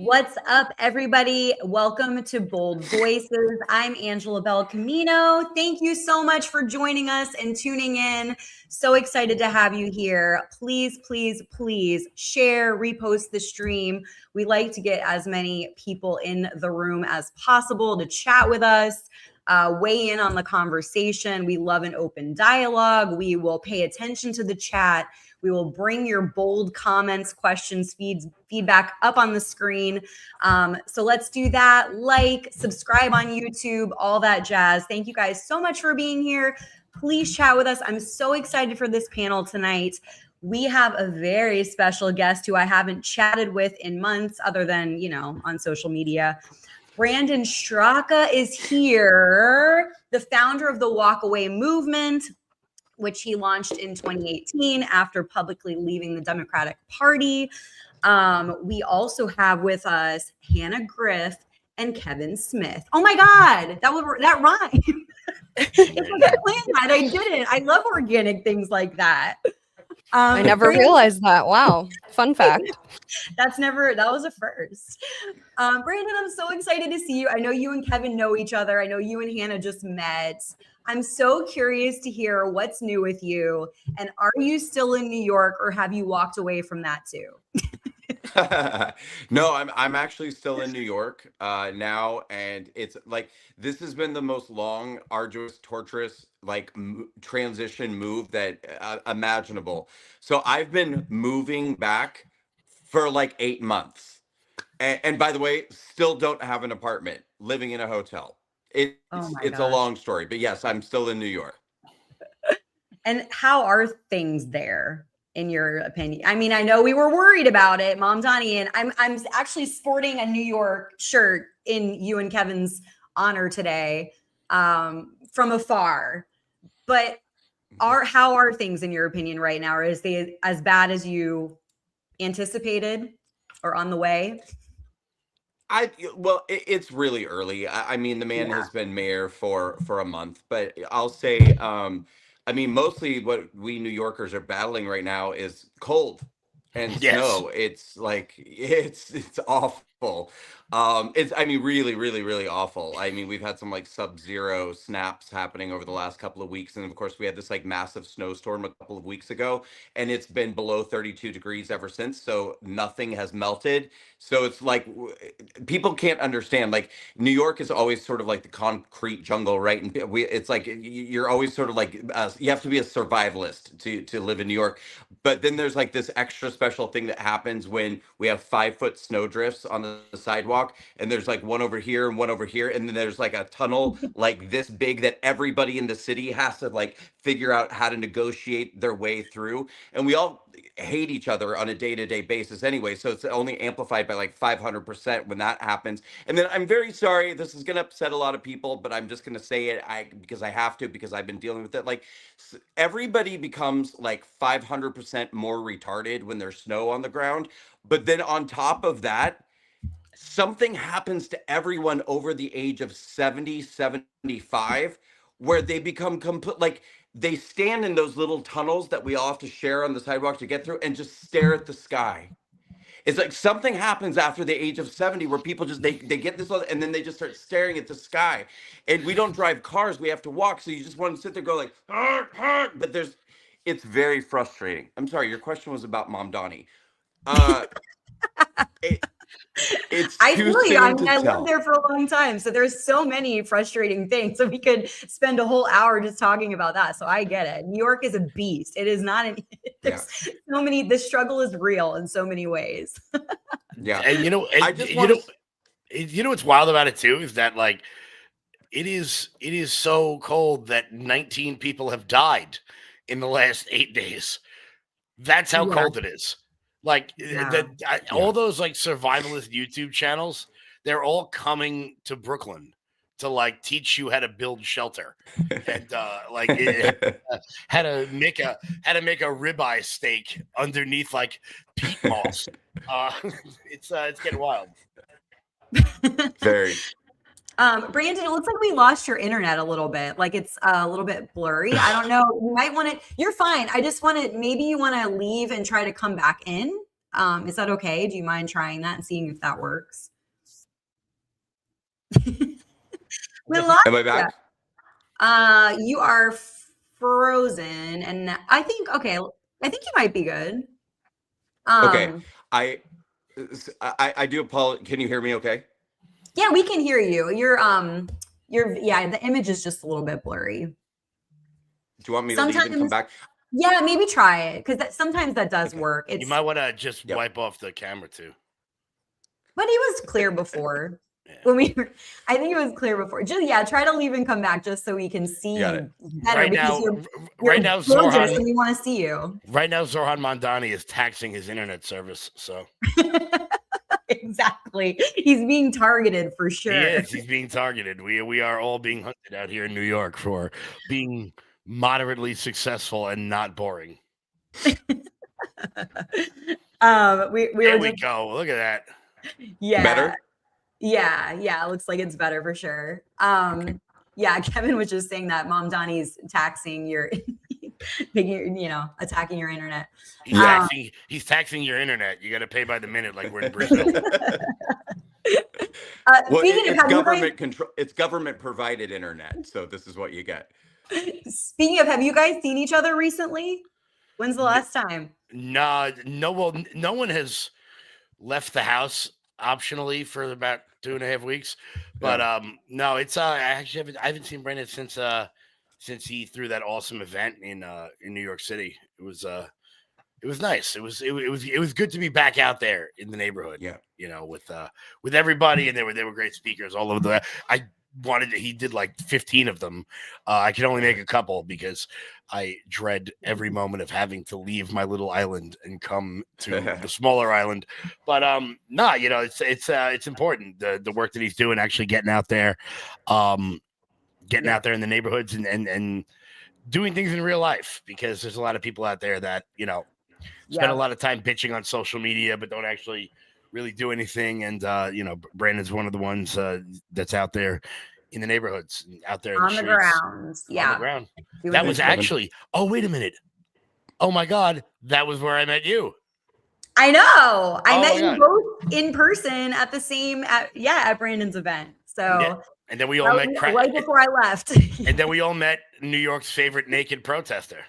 What's up, everybody? Welcome to Bold Voices. I'm Angela Bell Camino. Thank you so much for joining us and tuning in. So excited to have you here. Please, please, please share, repost the stream. We like to get as many people in the room as possible to chat with us, weigh in on the conversation. We love an open dialogue. We will pay attention to the chat. We will bring your bold comments, questions, feedback up on the screen. So let's do that. Like, subscribe on YouTube, all that jazz. Thank you guys so much for being here. Please chat with us. I'm so excited for this panel tonight. We have a very special guest who I haven't chatted with in months other than, on social media. Brandon Straka is here, the founder of the Walkaway Movement, which he launched in 2018 after publicly leaving the Democratic Party. We also have with us Hannah Griff and Kevin Smith. Oh my God, that rhymed. If I planned that, I didn't. I love organic things like that. I never realized that. Wow. Fun fact. That was a first. Brandon, I'm so excited to see you. I know you and Kevin know each other. I know you and Hannah just met. I'm so curious to hear what's new with you. And are you still in New York or have you walked away from that too? No, I'm actually still in New York now, and it's like this has been the most long, arduous, torturous transition move that imaginable. So I've been moving back for like 8 months, and by the way, still don't have an apartment, living in a hotel. It's a long story, but yes, I'm still in New York. And how are things there? In your opinion? I mean, I know we were worried about it, Mom Donnie, and I'm actually sporting a New York shirt in you and Kevin's honor today, from afar. But how are things in your opinion right now? Or is they as bad as you anticipated or on the way? It's really early. I mean, the man has been mayor for a month, but I'll say, mostly what we New Yorkers are battling right now is cold and snow. It's like it's awful. Really, really, really awful. I mean, we've had some like sub-zero snaps happening over the last couple of weeks, and of course we had this like massive snowstorm a couple of weeks ago, and it's been below 32 degrees ever since. So nothing has melted. So it's like people can't understand. Like New York is always sort of like the concrete jungle, right? And it's like you're always sort of like you have to be a survivalist to live in New York. But then there's like this extra special thing that happens when we have 5-foot snow drifts on the sidewalk, and there's like one over here and one over here, and then there's like a tunnel like this big that everybody in the city has to like figure out how to negotiate their way through. And we all hate each other on a day-to-day basis anyway, so it's only amplified by like 500% when that happens. And then I'm very sorry, this is going to upset a lot of people, but I'm just going to say it because I have to, because I've been dealing with it. Like everybody becomes like 500% more retarded when there's snow on the ground, but then on top of that, something happens to everyone over the age of 70, 75, where they become like they stand in those little tunnels that we all have to share on the sidewalk to get through and just stare at the sky. It's like something happens after the age of 70 where people just, they get this, and then they just start staring at the sky. And we don't drive cars, we have to walk. So you just want to sit there, go like, but it's very frustrating. I'm sorry, your question was about Mom Donnie. I feel you. I mean, I lived there for a long time, so there's so many frustrating things. So we could spend a whole hour just talking about that. So I get it. New York is a beast. It is not. So many. The struggle is real in so many ways. Yeah, and you know what's wild about it too is that like it is so cold that 19 people have died in the last 8 days. That's how cold it is. Like all those like survivalist YouTube channels, they're all coming to Brooklyn to like teach you how to build shelter and how to make a ribeye steak underneath like peat moss. It's getting wild. Very. Brandon, it looks like we lost your internet a little bit. Like it's a little bit blurry. I don't know. You might want to, you're fine. I just want to, maybe you want to leave and try to come back in Is that okay? Do you mind trying that and seeing if that works? We lost Am I you. back? You are frozen, and I think I think you might be good. Okay. I do apologize. Can you hear me okay? Yeah, we can hear you. The image is just a little bit blurry. Do you want me to leave and come back? Yeah, maybe try it, because sometimes that does work. You might want to just wipe off the camera too. But it was clear before. I think it was clear before. Just try to leave and come back just so we can see you better. Right now, Zoran, and we want to see you. Right now, Zoran Mondani is taxing his internet service. So exactly, he's being targeted for sure. He is. He's being targeted. We are all being hunted out here in New York for being moderately successful and not boring. There we go. Look at that. Yeah. Better? Yeah. It looks like it's better for sure. Yeah, Kevin was just saying that Mom Donnie's taxing your attacking your internet. He's taxing your internet. You got to pay by the minute like we're in Brazil. It's government provided internet, so this is what you get. Speaking of, have you guys seen each other recently? When's the last time? No. Well, no one has left the house optionally for about 2.5 weeks. But no, it's I haven't seen Brandon since he threw that awesome event in New York City. It was nice. It was good to be back out there in the neighborhood. Yeah. With everybody, and they were great speakers all over the. He did like 15 of them. I can only make a couple because I dread every moment of having to leave my little island and come to the smaller island. But it's important, the work that he's doing, actually getting out there, out there in the neighborhoods and doing things in real life, because there's a lot of people out there that spend a lot of time bitching on social media but don't actually really do anything. And Brandon's one of the ones that's out there in the neighborhoods, out there on the grounds. On the ground. That was actually, oh, wait a minute. Oh my God. That was where I met you. I know. I met you both in person at the same, at Brandon's event. So, and then we all met right before I left. And then we all met New York's favorite naked protester,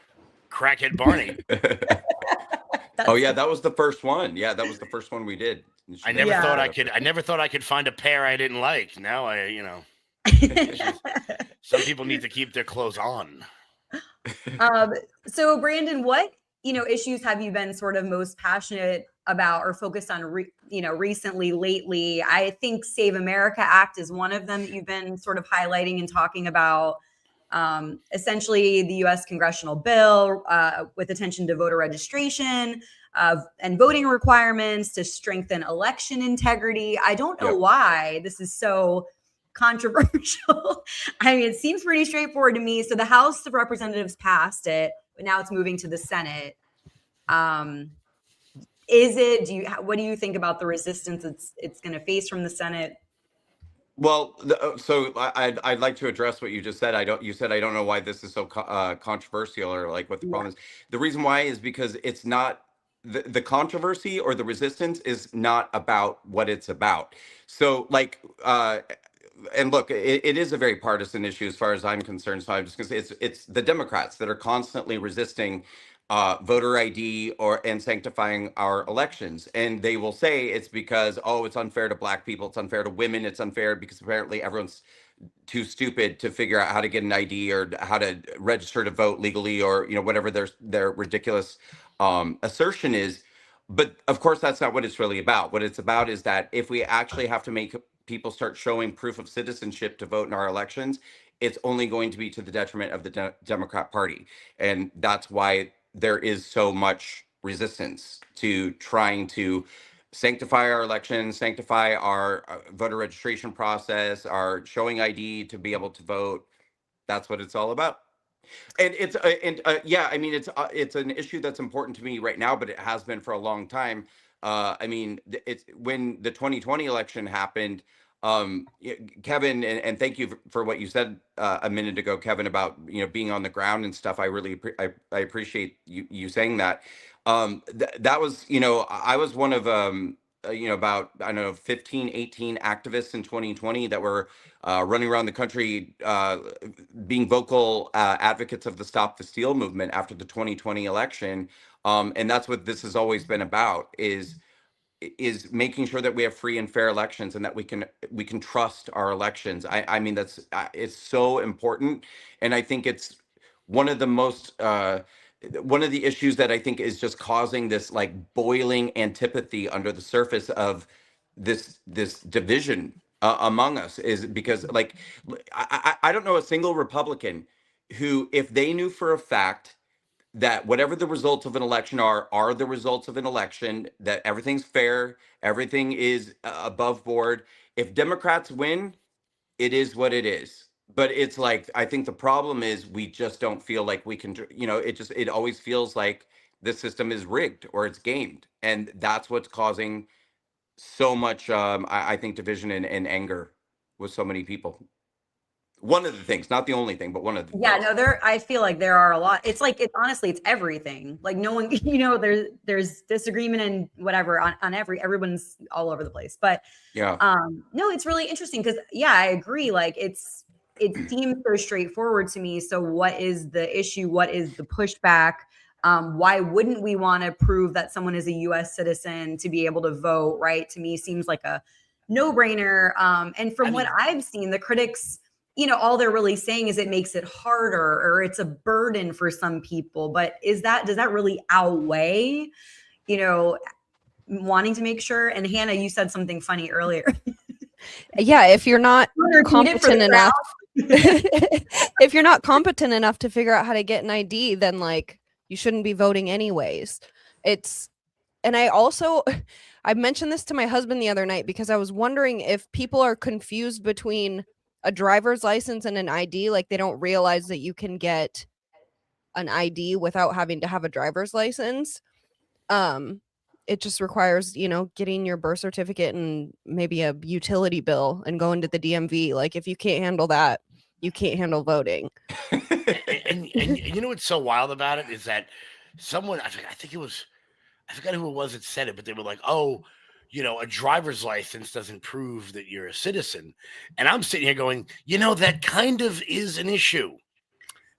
Crackhead Barney. That was the first one. Yeah, that was the first one we did. I never thought I could find a pair I didn't like. Now some people need to keep their clothes on. So Brandon, what issues have you been sort of most passionate about or focused on recently, lately? I think Save America Act is one of them that you've been sort of highlighting and talking about. Essentially the U.S. congressional bill with attention to voter registration and voting requirements to strengthen election integrity. I don't know why this is so controversial. I mean, it seems pretty straightforward to me. So the House of Representatives passed it, but now it's moving to the Senate. What do you think about the resistance it's going to face from the Senate? Well, so I'd like to address what you just said. You said I don't know why this is so controversial, or like what the problem is. The reason why is because it's not the controversy or the resistance is not about what it's about. So and look, it is a very partisan issue as far as I'm concerned. So I'm just going to say it's the Democrats that are constantly resisting voter ID and sanctifying our elections. And they will say it's because, it's unfair to Black people, it's unfair to women, it's unfair because apparently everyone's too stupid to figure out how to get an ID or how to register to vote legally, or whatever their ridiculous assertion is. But of course, that's not what it's really about. What it's about is that if we actually have to make people start showing proof of citizenship to vote in our elections, it's only going to be to the detriment of the Democrat Party. And that's why there is so much resistance to trying to sanctify our elections, sanctify our voter registration process, our showing ID to be able to vote. That's what it's all about. And it's an issue that's important to me right now, but it has been for a long time. It's when the 2020 election happened. Kevin, and thank you for what you said a minute ago, Kevin, about being on the ground and stuff. I really I appreciate you saying that. That was I was one of about, I don't know, 15, 18 activists in 2020 that were running around the country being vocal advocates of the Stop the Steal movement after the 2020 election. And that's what this has always been about, is making sure that we have free and fair elections, and that we can trust our elections. I mean, that's it's so important. And I think it's one of the most one of the issues that I think is just causing this like boiling antipathy under the surface of this division among us, is because, like, I don't know a single Republican who, if they knew for a fact that whatever the results of an election are the results of an election, that everything's fair, everything is above board. If Democrats win, it is what it is. But it's like, I think the problem is we just don't feel like we can, it always feels like the system is rigged or it's gamed. And that's what's causing so much, I think, division and anger with so many people. One of the things, not the only thing, but one of the things. No, I feel like there are a lot. It's like, honestly, it's everything. Like, no one, there's disagreement and whatever on everyone's all over the place. But yeah, no, it's really interesting because, I agree. Like, it seems so straightforward to me. So what is the issue? What is the pushback? Why wouldn't we want to prove that someone is a U.S. citizen to be able to vote? Right? To me, seems like a no-brainer. And from what I've seen, the critics, all they're really saying is it makes it harder, or it's a burden for some people. But does that really outweigh, wanting to make sure? And Hannah, you said something funny earlier. Yeah, if you're not competent enough, if you're not competent enough to figure out how to get an ID, then like you shouldn't be voting anyways. And I mentioned this to my husband the other night because I was wondering if people are confused between a driver's license and an ID. Like, they don't realize that you can get an ID without having to have a driver's license. It just requires, getting your birth certificate and maybe a utility bill and going to the DMV. Like, if you can't handle that, you can't handle voting. and you know what's so wild about it is that someone, I think it was, I forgot who it was that said it, but they were like, oh, a driver's license doesn't prove that you're a citizen. And I'm sitting here going, that kind of is an issue.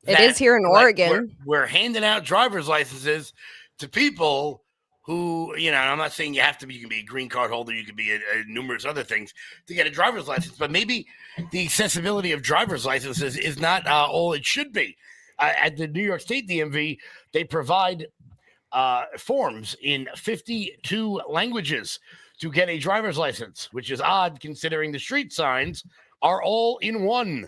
It is here in Oregon. We're handing out driver's licenses to people who, I'm not saying you can be a green card holder, you can be numerous other things to get a driver's license, but maybe the accessibility of driver's licenses is not all it should be. At the New York State DMV, they provide forms in 52 languages to get a driver's license, which is odd considering the street signs are all in one,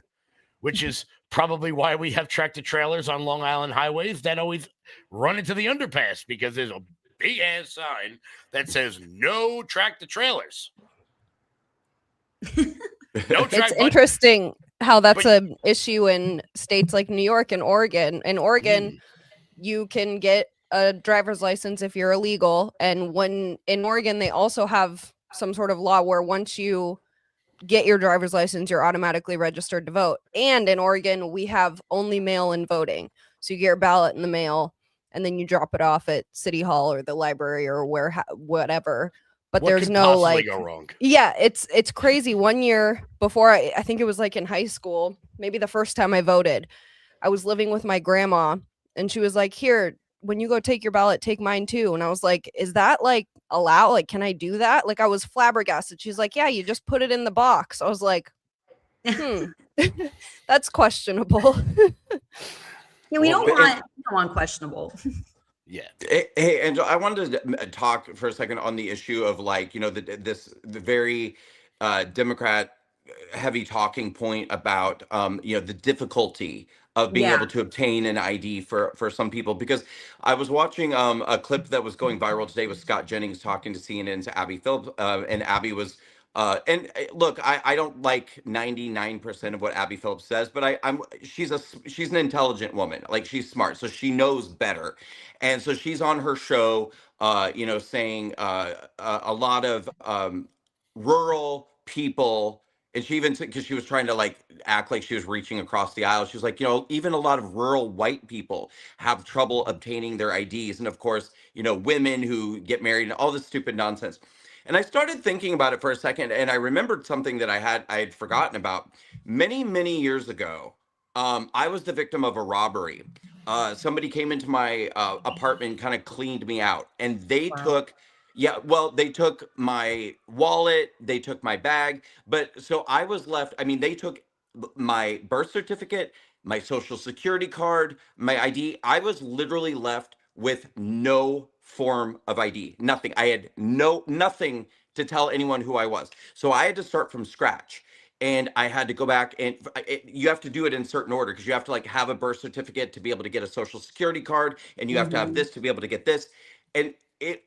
which is probably why we have tractor trailers on Long Island highways that always run into the underpass, because there's a big ass sign that says no tractor trailers. It's interesting how that's an issue in states like New York and Oregon. In Oregon, you can get a driver's license if you're illegal. And when in Oregon, they also have some sort of law where once you get your driver's license, you're automatically registered to vote. And in Oregon, we have only mail-in voting. So you get your ballot in the mail and then you drop it off at City Hall or the library or whatever. But what there's no like go wrong? Yeah, it's crazy. One year before, I think it was like in high school, maybe the first time I voted, I was living with my grandma and she was like, here, when you go take your ballot, take mine too. And I was like, is that like allowed? Like, can I do that? Like, I was flabbergasted. She's like, yeah, you just put it in the box. I was like, that's questionable. Yeah, we don't want questionable. Yeah. Hey, Angela, I wanted to talk for a second on the issue of, like, the very Democrat heavy talking point about the difficulty of being able to obtain an ID for some people, because I was watching a clip that was going viral today with Scott Jennings talking to CNN's Abby Phillips, and Abby was and look, I don't like 99% of what Abby Phillips says, but she's an intelligent woman. Like, she's smart, so she knows better. And so she's on her show, saying a lot of rural people, and she even, because she was trying to like act like she was reaching across the aisle, she was like, even a lot of rural white people have trouble obtaining their IDs. And of course, women who get married and all this stupid nonsense. And I started thinking about it for a second, and I remembered something that I had forgotten about. Many, many years ago, I was the victim of a robbery. Somebody came into my apartment, kind of cleaned me out, and they took, they took my wallet, they took my bag, but so I was left. I mean, they took my birth certificate, my social security card, my ID. I was literally left with no form of ID, nothing. I had nothing to tell anyone who I was. So I had to start from scratch. And I had to go back, and you have to do it in certain order, because you have to like have a birth certificate to be able to get a social security card, and you have to have this to be able to get this. And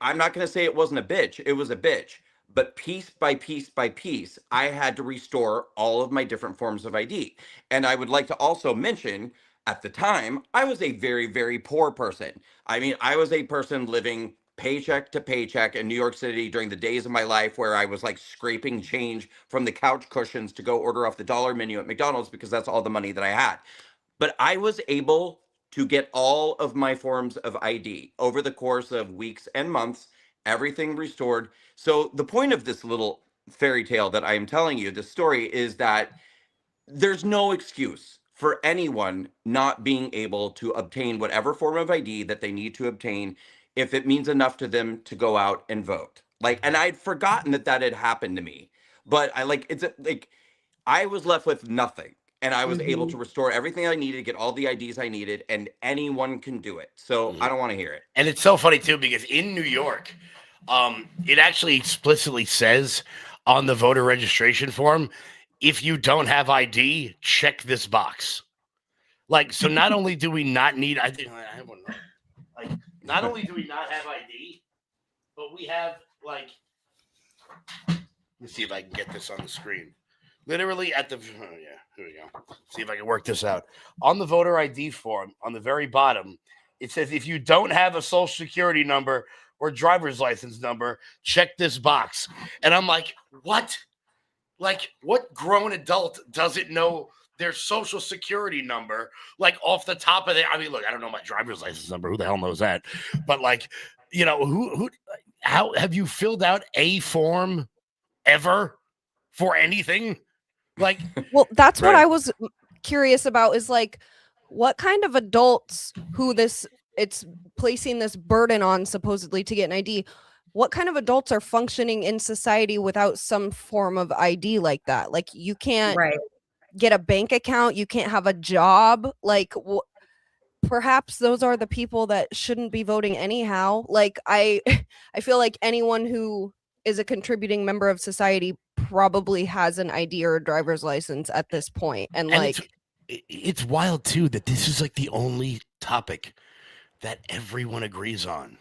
I'm not going to say it wasn't a bitch. It was a bitch. But piece by piece by piece, I had to restore all of my different forms of ID. And I would like to also mention, at the time, I was a very, very poor person. I mean, I was a person living paycheck to paycheck in New York City during the days of my life where I was like scraping change from the couch cushions to go order off the dollar menu at McDonald's, because that's all the money that I had. But I was able to get all of my forms of ID over the course of weeks and months, everything restored. So the point of this little fairy tale that I am telling you, this story, is that there's no excuse for anyone not being able to obtain whatever form of ID that they need to obtain, if it means enough to them to go out and vote. Like, and I'd forgotten that had happened to me, but I was left with nothing, and I was able to restore everything I needed, get all the IDs I needed, and anyone can do it. So I don't want to hear it. And it's so funny too, because in New York, it actually explicitly says on the voter registration form, if you don't have ID, check this box. Like, so not only do we not need, I don't know. Like, not only do we not have ID, but we have like, let me see if I can get this on the screen. Literally at the, here we go. See if I can work this out. On the voter ID form, on the very bottom, it says, if you don't have a social security number or driver's license number, check this box. And I'm like, what? Like, what grown adult doesn't know their social security number, like off the top of their, I mean, look, I don't know my driver's license number. Who the hell knows that? But like, how have you filled out a form ever for anything? Like, well, that's what I was curious about, is like, what kind of adults who it's placing this burden on supposedly to get an ID, what kind of adults are functioning in society without some form of ID like that? Like, you can't get a bank account, you can't have a job. Like, perhaps those are the people that shouldn't be voting anyhow. Like, I feel like anyone who is a contributing member of society probably has an ID or a driver's license at this point. And like, it's wild too that this is like the only topic that everyone agrees on.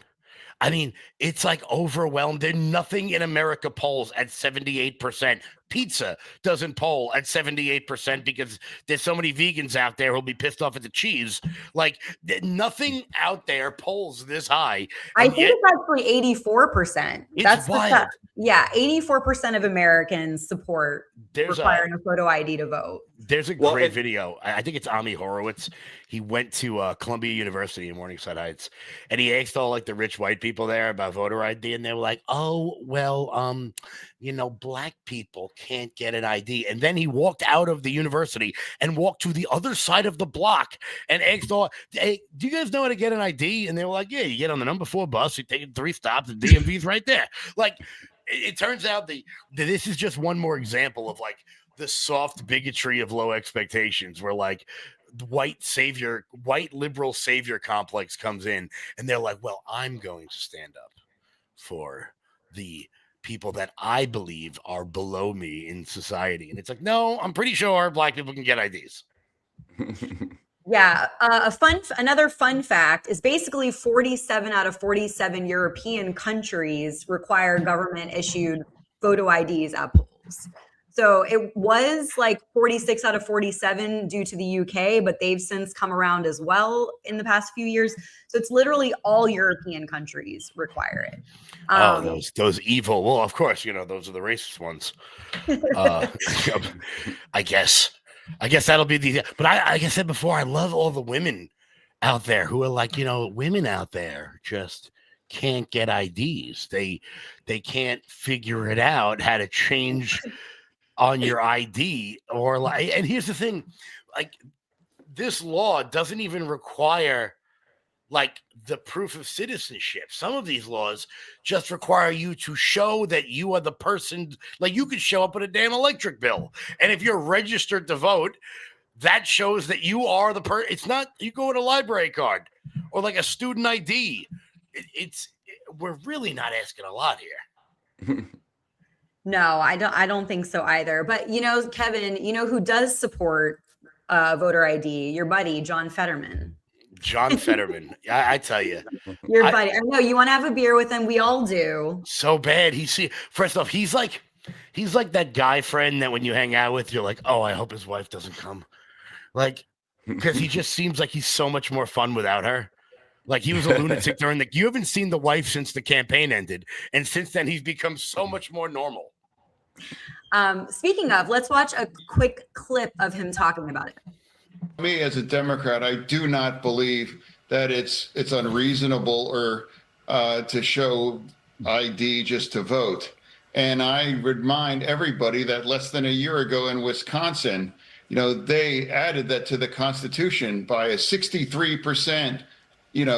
I mean, it's like overwhelmed. There's nothing in America polls at 78%. Pizza doesn't poll at 78% because there's so many vegans out there who'll be pissed off at the cheese. Like, nothing out there polls this high. I think it's actually 84%. That's wild. 84% of Americans support requiring a photo ID to vote. There's a great video. I think it's Ami Horowitz. He went to Columbia University in Morningside Heights, and he asked all like the rich white people there about voter ID, and they were like, "Oh, well, black people can't get an ID." And then he walked out of the university and walked to the other side of the block and asked all, "Hey, do you guys know how to get an ID?" And they were like, "Yeah, you get on the number 4 bus, you take 3 stops, and DMV's right there." Like, it turns out that this is just one more example of like the soft bigotry of low expectations, where like the white liberal savior complex comes in, and they're like, well, I'm going to stand up for the people that I believe are below me in society. And it's like, no, I'm pretty sure black people can get IDs. Yeah. Another fun fact is basically 47 out of 47 European countries require government issued photo IDs at polls. So it was like 46 out of 47 due to the UK, but they've since come around as well in the past few years. So it's literally all European countries require it. Those evil. Well, of course, those are the racist ones. I guess that'll be the. But like I said before, I love all the women out there who are like, women out there just can't get IDs. They can't figure it out how to change on your ID or like. And here's the thing, like this law doesn't even require like the proof of citizenship. Some of these laws just require you to show that you are the person. Like you could show up with a damn electric bill, and if you're registered to vote, that shows that you are the person. It's not you go with a library card or like a student ID. We're really not asking a lot here. No, I don't think so either. But Kevin, who does support voter ID? Your buddy John Fetterman. John Fetterman. I tell you. Your buddy. I know you want to have a beer with him. We all do. So bad. First off, he's like that guy friend that when you hang out with, you're like, oh, I hope his wife doesn't come. Like, because he just seems like he's so much more fun without her. Like he was a lunatic during you haven't seen the wife since the campaign ended. And since then he's become so much more normal. Speaking of, let's watch a quick clip of him talking about it. Me as a Democrat, I do not believe that it's unreasonable or to show ID just to vote. And I remind everybody that less than a year ago in Wisconsin, they added that to the Constitution by a 63%,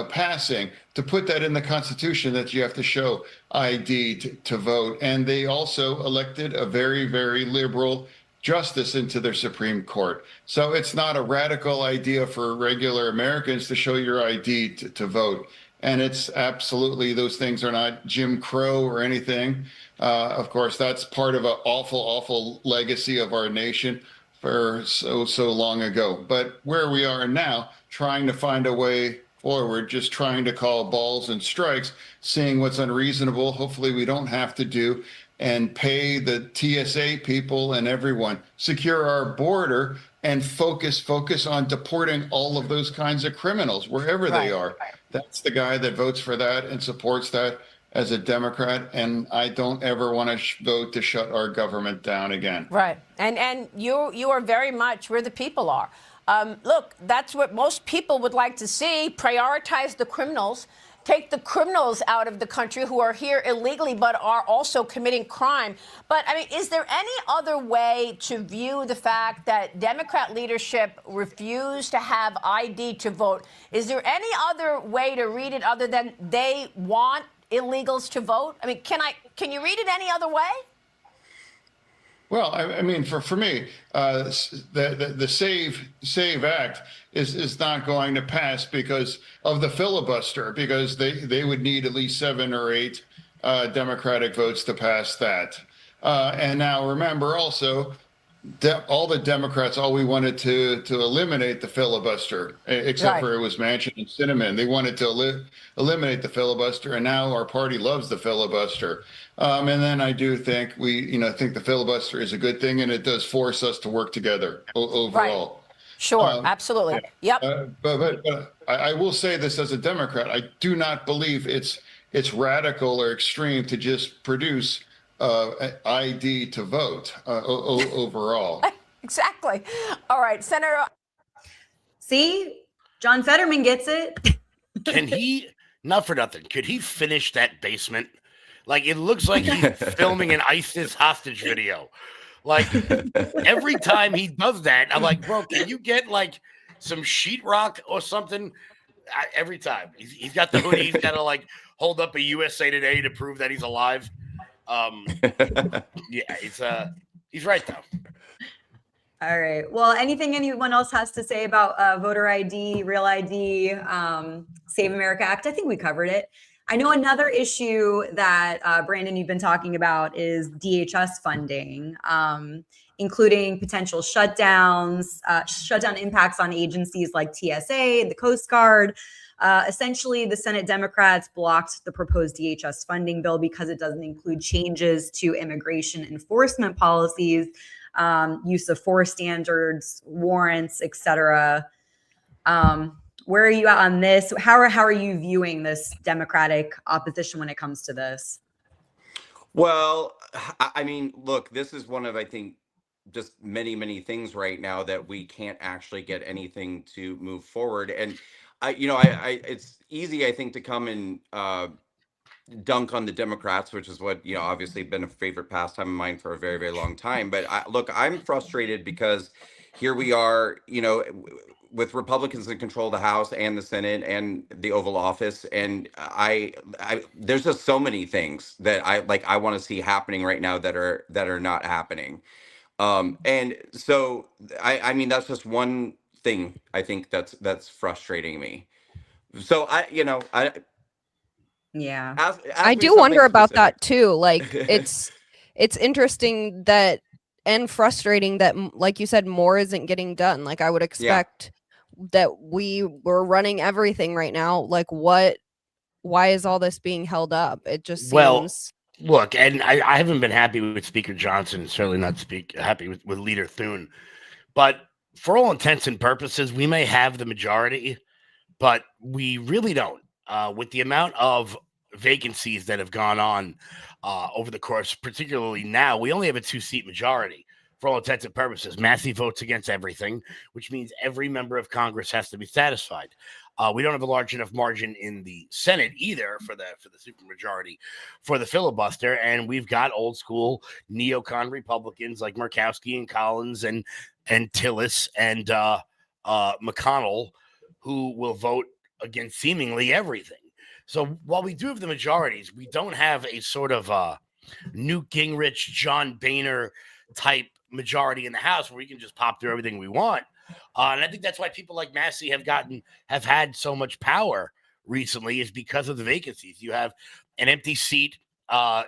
passing to put that in the Constitution that you have to show ID to vote. And they also elected a very, very liberal justice into their Supreme Court. So it's not a radical idea for regular Americans to show your ID to vote. And it's absolutely, those things are not Jim Crow or anything. Of course, that's part of an awful, awful legacy of our nation for so long ago. But where we are now, trying to find a way forward, just trying to call balls and strikes, seeing what's unreasonable, hopefully we don't have to do, and pay the TSA people and everyone, secure our border, and focus on deporting all of those kinds of criminals wherever they are. That's the guy that votes for that and supports that as a Democrat, and I don't ever want to vote to shut our government down again. Right, and you are very much where the people are. Look, that's what most people would like to see. Prioritize the criminals. Take the criminals out of the country who are here illegally but are also committing crime. But, I mean, is there any other way to view the fact that Democrat leadership refused to have ID to vote? Is there any other way to read it other than they want illegals to vote? I mean, can you read it any other way? Well, I mean, for me, the Save Act is not going to pass because of the filibuster, because they would need at least 7 or 8 Democratic votes to pass that. And now remember also, all the Democrats, all we wanted to eliminate the filibuster, except for it was Manchin and Sinema. They wanted to eliminate the filibuster, and now our party loves the filibuster. And then I do think think the filibuster is a good thing, and it does force us to work together overall. Right. Sure, absolutely. Yeah. Yep. But I will say this as a Democrat, I do not believe it's radical or extreme to just produce ID to vote overall. Exactly. All right, Senator. See, John Fetterman gets it. Can he, not for nothing, could he finish that basement? Like, it looks like he's filming an ISIS hostage video. Like, every time he does that, I'm like, bro, can you get, like, some sheetrock or something? Every time. He's got the hoodie. He's got to, like, hold up a USA Today to prove that he's alive. Yeah, he's right, though. All right. Well, anything anyone else has to say about voter ID, Real ID, Save America Act? I think we covered it. I know another issue that, Brandon, you've been talking about is DHS funding. including potential shutdowns, shutdown impacts on agencies like TSA, the Coast Guard. Essentially, the Senate Democrats blocked the proposed DHS funding bill because it doesn't include changes to immigration enforcement policies, use of force standards, warrants, etc. Where are you at on this? How are you viewing this Democratic opposition when it comes to this? Well, I mean, look, this is one of, I think, just many things right now that we can't actually get anything to move forward. And it's easy, I think, to come and dunk on the Democrats, which is what, obviously been a favorite pastime of mine for a very long time. But look, I'm frustrated because here we are, with Republicans in control of the House and the Senate and the Oval Office, and I there's just so many things that I want to see happening right now that are not happening. And so I mean, that's just one thing I think that's frustrating me. So Yeah, ask I me do something wonder about that specific. too. Like it's interesting that and frustrating that like you said, more isn't getting done. Like I would Yeah. expect that we were running everything right now. Like why is all this being held up? It just Well, seems look, and I haven't been happy with Speaker Johnson, certainly not happy with Leader Thune. But for all intents and purposes, we may have the majority, but we really don't. With the amount of vacancies that have gone on over the course, particularly now, we only have a 2-seat majority. For all intents and purposes, Massey votes against everything, which means every member of Congress has to be satisfied. We don't have a large enough margin in the Senate either for the supermajority for the filibuster, and we've got old school neocon Republicans like Murkowski and Collins and Tillis and McConnell who will vote against seemingly everything. So while we do have the majorities, we don't have a sort of Newt Gingrich, John Boehner type majority in the House where we can just pop through everything we want. And I think that's why people like Massey have had so much power recently, is because of the vacancies. You have an empty seat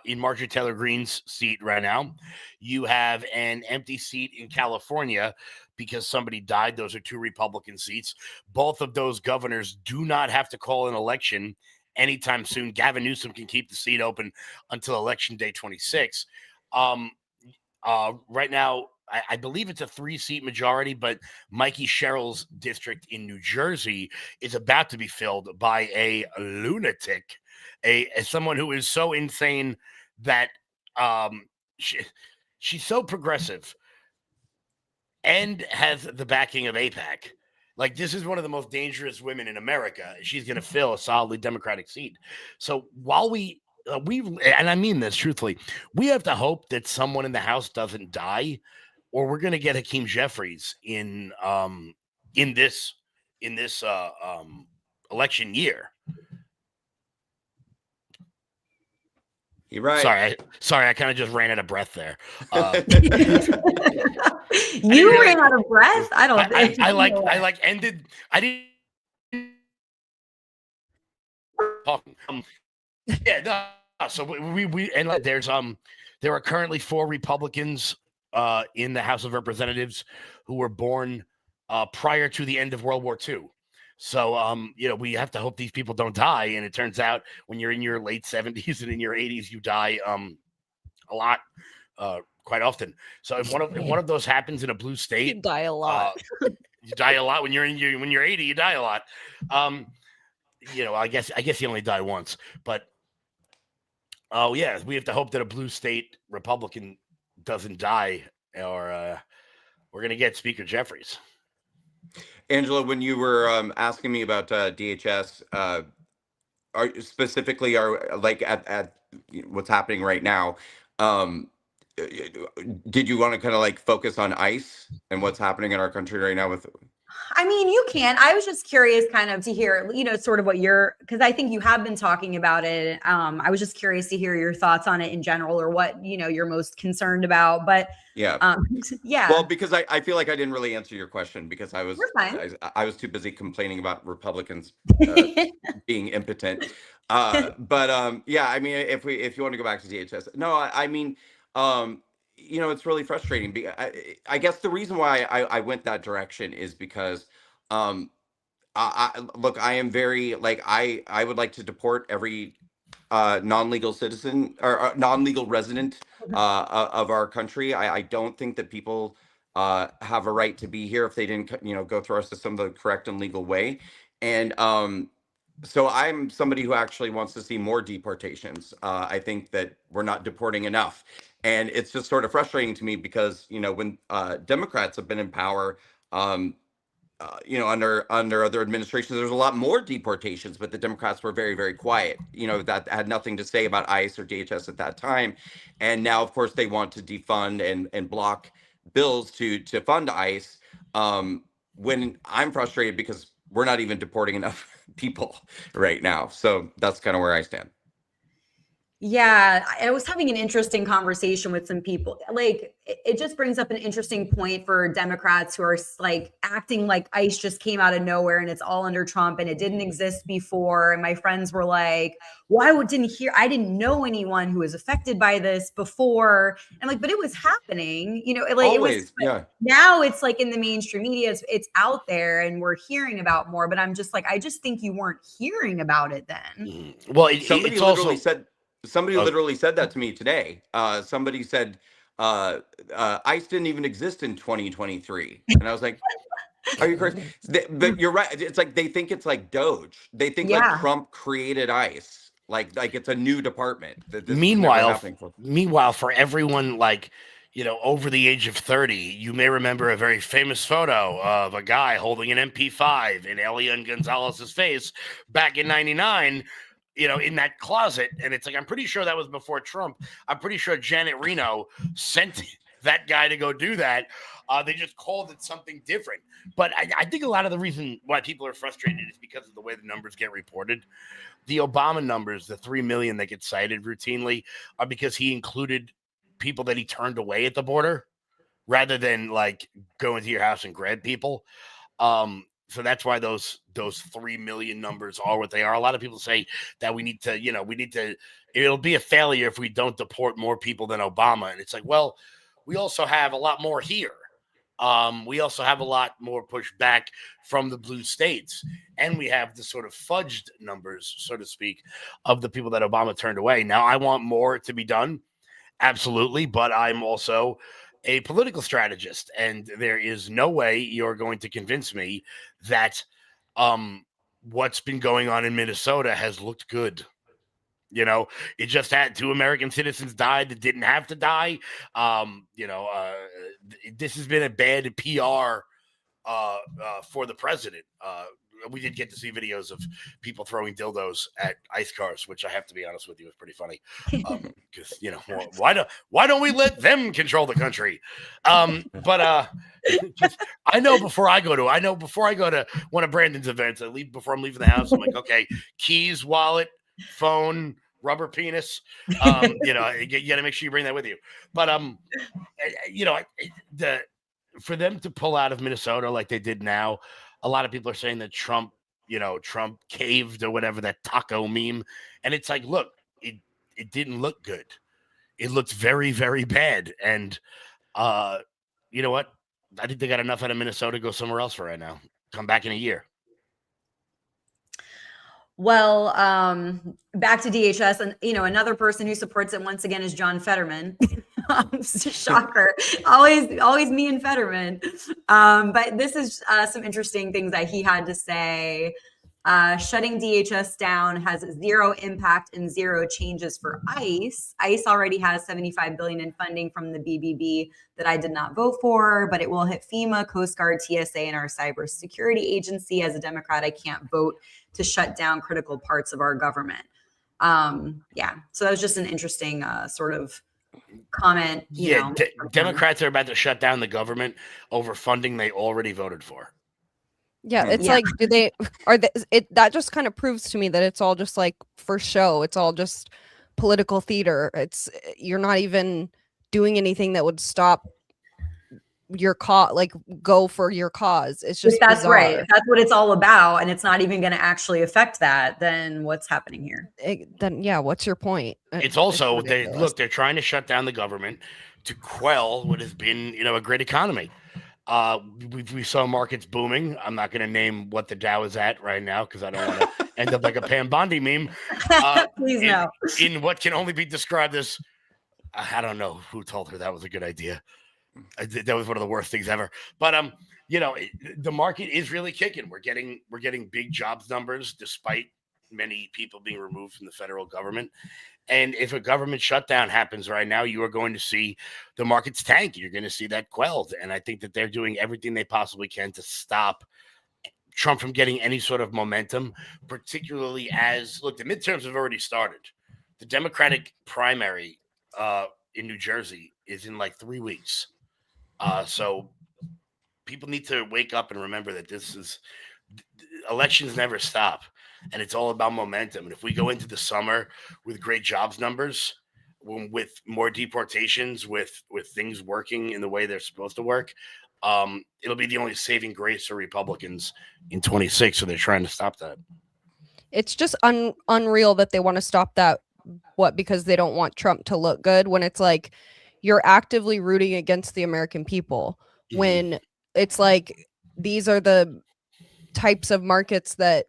in Marjorie Taylor Greene's seat right now. You have an empty seat in California because somebody died. Those are 2 Republican seats. Both of those governors do not have to call an election anytime soon. Gavin Newsom can keep the seat open until election day 26. Right now, I believe it's a 3-seat majority, but Mikey Sherrill's district in New Jersey is about to be filled by a lunatic, someone who is so insane that she's so progressive and has the backing of AIPAC. Like, this is one of the most dangerous women in America. She's going to fill a solidly Democratic seat. So while we and I mean this truthfully, we have to hope that someone in the House doesn't die, or we're going to get Hakeem Jeffries in this election year. You're right. Sorry, I kind of just ran out of breath there. You ran out of breath. I don't. I ended. I didn't talk. Yeah, no. So we and there's there are currently 4 Republicans in the House of Representatives who were born prior to the end of World War II. So we have to hope these people don't die. And it turns out when you're in your late 70s and in your 80s, you die a lot, quite often. So if one of those happens in a blue state, you die a lot. You die a lot when you're 80. You die a lot. I guess you only die once, but. Oh yeah, we have to hope that a blue state Republican doesn't die, or we're gonna get Speaker Jeffries. Angela, when you were asking me about DHS, specifically like at what's happening right now, did you want to kind of like focus on ICE and what's happening in our country right now with? I mean, you can. I was just curious kind of to hear, sort of what because I think you have been talking about it. I was just curious to hear your thoughts on it in general, or what, you're most concerned about. But yeah. Yeah. Well, because I feel like I didn't really answer your question because I was too busy complaining about Republicans being impotent. But yeah, I mean, if you want to go back to DHS, no, I mean, it's really frustrating. I guess the reason why I went that direction is because, look, I am very like I would like to deport every non-legal citizen or non-legal resident of our country. I don't think that people have a right to be here if they didn't, go through our system the correct and legal way. And so I'm somebody who actually wants to see more deportations. I think that we're not deporting enough. And it's just sort of frustrating to me because, when Democrats have been in power, under other administrations, there's a lot more deportations, but the Democrats were very, very quiet. That had nothing to say about ICE or DHS at that time. And now, of course, they want to defund and block bills to fund ICE. When I'm frustrated because we're not even deporting enough people right now. So that's kind of where I stand. Yeah, I was having an interesting conversation with some people. Like, it just brings up an interesting point for Democrats who are like acting like ICE just came out of nowhere and it's all under Trump and it didn't exist before. And my friends were like, "Well, I didn't know anyone who was affected by this before." And like, but it was happening, like Always, yeah. Now it's like in the mainstream media, it's out there and we're hearing about more. But I'm just like, I just think you weren't hearing about it then. Well, Somebody literally said that to me today. Somebody said ICE didn't even exist in 2023, and I was like, "Are you crazy?" But you're right. It's like they think it's like Doge. They think like Trump created ICE, like it's a new department. Meanwhile, for everyone like over the age of 30, you may remember a very famous photo of a guy holding an MP5 in Elian Gonzalez's face back in '99. In that closet. And it's like, I'm pretty sure that was before Trump. I'm pretty sure Janet Reno sent that guy to go do that. They just called it something different. But I think a lot of the reason why people are frustrated is because of the way the numbers get reported. The Obama numbers, the 3 million that get cited routinely, are because he included people that he turned away at the border rather than like go into your house and grab people. So that's why those 3 million numbers are what they are. A lot of people say that we need to, it'll be a failure if we don't deport more people than Obama. And it's like, well, we also have a lot more here. We also have a lot more pushback from the blue states. And we have the sort of fudged numbers, so to speak, of the people that Obama turned away. Now, I want more to be done. Absolutely. But I'm also a political strategist, and there is no way you're going to convince me that what's been going on in Minnesota has looked good. It just had 2 American citizens died that didn't have to die. This has been a bad PR for the president. We did get to see videos of people throwing dildos at ICE cars, which I have to be honest with you is pretty funny. Because why don't we let them control the country? But I know before I go to one of Brandon's events, before I'm leaving the house, I'm like, okay, keys, wallet, phone, rubber penis. You got to make sure you bring that with you. But for them to pull out of Minnesota like they did now. A lot of people are saying that Trump caved or whatever, that taco meme. And it's like, look, it didn't look good. It looked very, very bad. And you know what? I think they got enough out of Minnesota to go somewhere else for right now. Come back in a year. Well, back to DHS, and another person who supports it once again is John Fetterman. Shocker, always me and Fetterman. But this is some interesting things that he had to say. Shutting DHS down has 0 impact and 0 changes for ICE. ICE already has $75 billion in funding from the BBB that I did not vote for, but it will hit FEMA, Coast Guard, TSA, and our cybersecurity agency. As a Democrat, I can't vote to shut down critical parts of our government. So that was just an interesting sort of comment. Democrats are about to shut down the government over funding they already voted for. Yeah, it's like, that just kind of proves to me that it's all just like for show. It's all just political theater. You're not even doing anything that would stop your cause, like go for your cause. It's just that's bizarre. Right. That's what it's all about, and it's not even going to actually affect that. Then what's happening here? What's your point? It's also they're trying to shut down the government to quell what has been, a great economy. We saw markets booming. I'm not going to name what the Dow is at right now because I don't want to end up like a Pam Bondi meme. Please no. In what can only be described as, I don't know who told her that was a good idea. That was one of the worst things ever. But the market is really kicking. We're getting big jobs numbers despite many people being removed from the federal government. And if a government shutdown happens right now, you are going to see the markets tank. You're going to see that quelled. And I think that they're doing everything they possibly can to stop Trump from getting any sort of momentum, particularly as, look, the midterms have already started. The Democratic primary in New Jersey is in like 3 weeks. So people need to wake up and remember that elections never stop. And it's all about momentum. And if we go into the summer with great jobs numbers, with more deportations, with things working in the way they're supposed to work, it'll be the only saving grace for Republicans in 26. So they're trying to stop that. It's just unreal that they want to stop that. Because they don't want Trump to look good, when it's like you're actively rooting against the American people. When it's like these are the types of markets that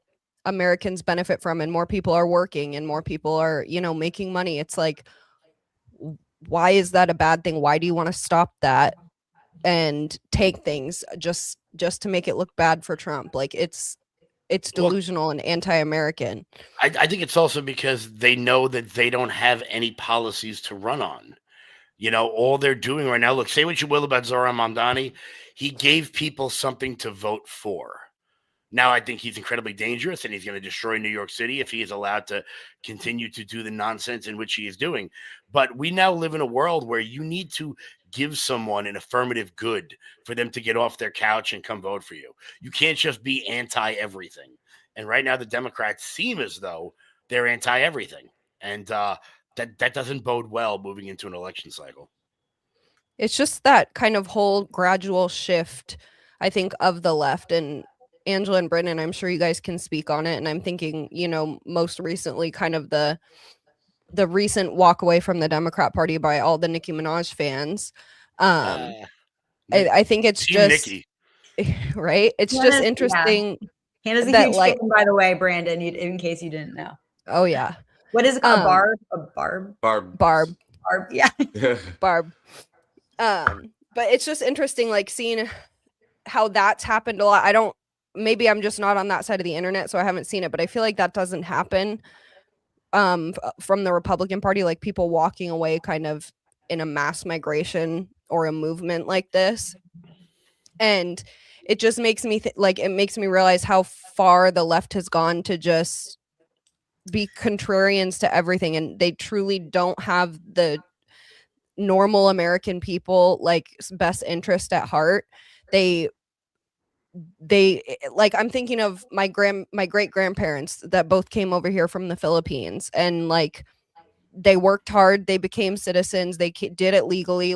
Americans benefit from, and more people are working and more people are, making money. It's like, why is that a bad thing? Why do you want to stop that and take things just to make it look bad for Trump? Like it's delusional and anti-American. I think it's also because they know that they don't have any policies to run on. All they're doing right now, look, say what you will about Zohran Mamdani, he gave people something to vote for. Now, I think he's incredibly dangerous and he's going to destroy New York City if he is allowed to continue to do the nonsense in which he is doing. But we now live in a world where you need to give someone an affirmative good for them to get off their couch and come vote for you. You can't just be anti-everything. And right now, the Democrats seem as though they're anti-everything. And that doesn't bode well moving into an election cycle. It's just that kind of whole gradual shift, I think, of the left. And Angela and Brendan, I'm sure you guys can speak on it. And I'm thinking, most recently kind of the recent walk away from the Democrat Party by all the Nicki Minaj fans. I think it's just Nicki. Right. It's just interesting. Yeah. Hannah's a huge fan, by the way, Brandon, in case you didn't know. Oh yeah. What is it called? Barb. Yeah. Barb. But it's just interesting, like seeing how that's happened a lot. Maybe I'm just not on that side of the internet, so I haven't seen it, but I feel like that doesn't happen from the Republican Party, like people walking away kind of in a mass migration or a movement like this. And it just makes me it makes me realize how far the left has gone to just be contrarians to everything. And they truly don't have the normal American people best interest at heart. They I'm thinking of my great grandparents that both came over here from the Philippines, and they worked hard, they became citizens, they did it legally,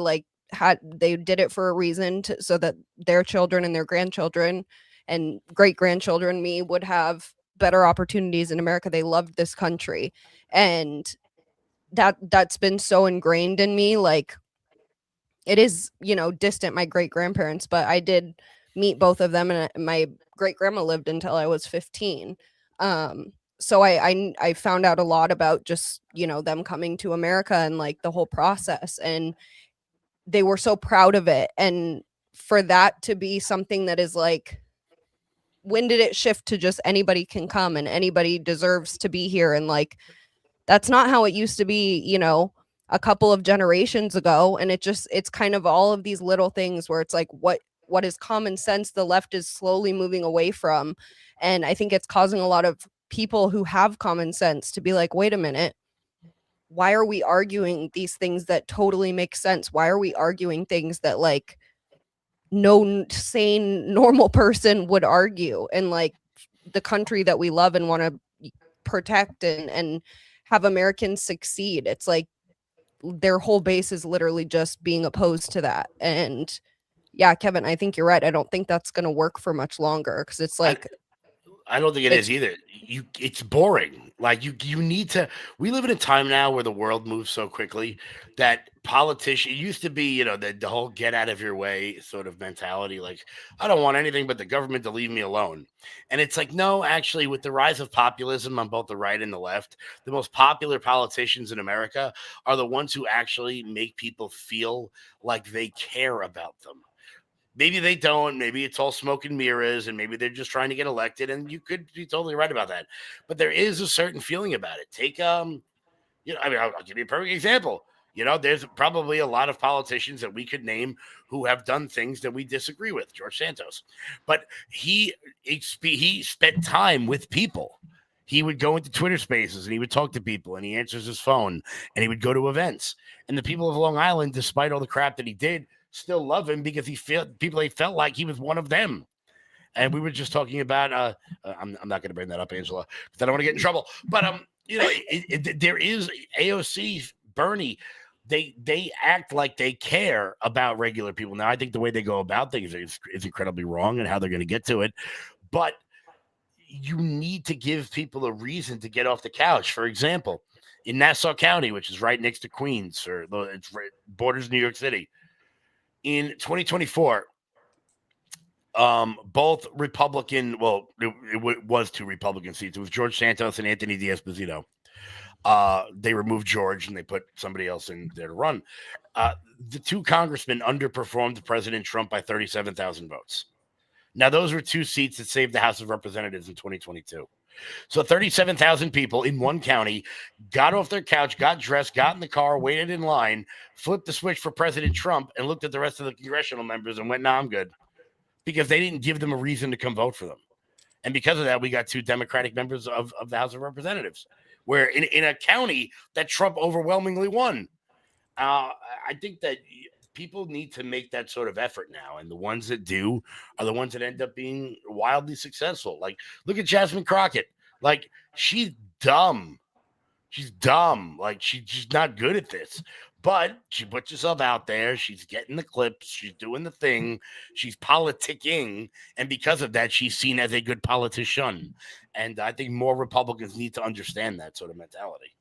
they did it for a reason so that their children and their grandchildren and great grandchildren would have better opportunities in America. They loved this country, and that's been so ingrained in me. It is, distant, my great grandparents, but I did meet both of them, and my great grandma lived until I was 15. So I found out a lot about just, them coming to America and the whole process, and they were so proud of it. And for that to be something that is when did it shift to just anybody can come and anybody deserves to be here? And that's not how it used to be, a couple of generations ago. And it's kind of all of these little things where it's what is common sense, the left is slowly moving away from. And I think it's causing a lot of people who have common sense to be wait a minute, why are we arguing these things that totally make sense? Why are we arguing things that no sane, normal person would argue in the country that we love and want to protect and have Americans succeed? It's their whole base is literally just being opposed to that. And yeah, Kevin, I think you're right. I don't think that's going to work for much longer, because it's I don't think it is either. It's boring. Like you need to. We live in a time now where the world moves so quickly that politician. It used to be, the whole get out of your way sort of mentality. Like, I don't want anything but the government to leave me alone. And it's like, no, actually, with the rise of populism on both the right and the left, the most popular politicians in America are the ones who actually make people feel like they care about them. Maybe they don't. Maybe it's all smoke and mirrors, and maybe they're just trying to get elected. And you could be totally right about that. But there is a certain feeling about it. Take, I'll give you a perfect example. There's probably a lot of politicians that we could name who have done things that we disagree with. George Santos, but he spent time with people. He would go into Twitter Spaces and he would talk to people, and he answers his phone, and he would go to events. And the people of Long Island, despite all the crap that he did, still love him because he felt like he was one of them. And we were just talking about I'm not going to bring that up, Angela, because I don't want to get in trouble. But there is AOC, Bernie. They act like they care about regular people. Now, I think the way they go about things is incredibly wrong, and how they're going to get to it. But you need to give people a reason to get off the couch. For example, in Nassau County, which is right next to Queens, or it's borders New York City, in 2024, both Republican, it was two Republican seats. It was George Santos and Anthony D'Esposito. They removed George and they put somebody else in there to run. The two congressmen underperformed President Trump by 37,000 votes. Now, those were two seats that saved the House of Representatives in 2022. So 37,000 people in one county got off their couch, got dressed, got in the car, waited in line, flipped the switch for President Trump, and looked at the rest of the congressional members and went, "Nah, I'm good," because they didn't give them a reason to come vote for them. And because of that, we got two Democratic members of the House of Representatives, where in a county that Trump overwhelmingly won. I think that people need to make that sort of effort now. And the ones that do are the ones that end up being wildly successful. Like, look at Jasmine Crockett. Like, she's dumb. She's dumb. Like, she's not good at this. But she puts herself out there. She's getting the clips. She's doing the thing. She's politicking. And because of that, she's seen as a good politician. And I think more Republicans need to understand that sort of mentality.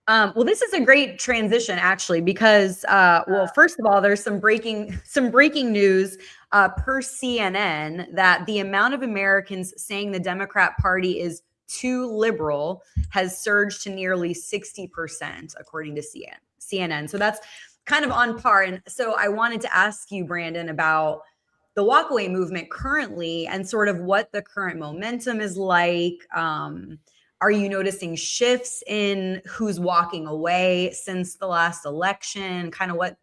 Well, this is a great transition, actually, because, first of all, there's some breaking news per CNN that the amount of Americans saying the Democrat Party is too liberal has surged to nearly 60%, according to CNN. So that's kind of on par. And so I wanted to ask you, Brandon, about the walkaway movement currently and sort of what the current momentum is like. Are you noticing shifts in who's walking away since the last election? Kind of what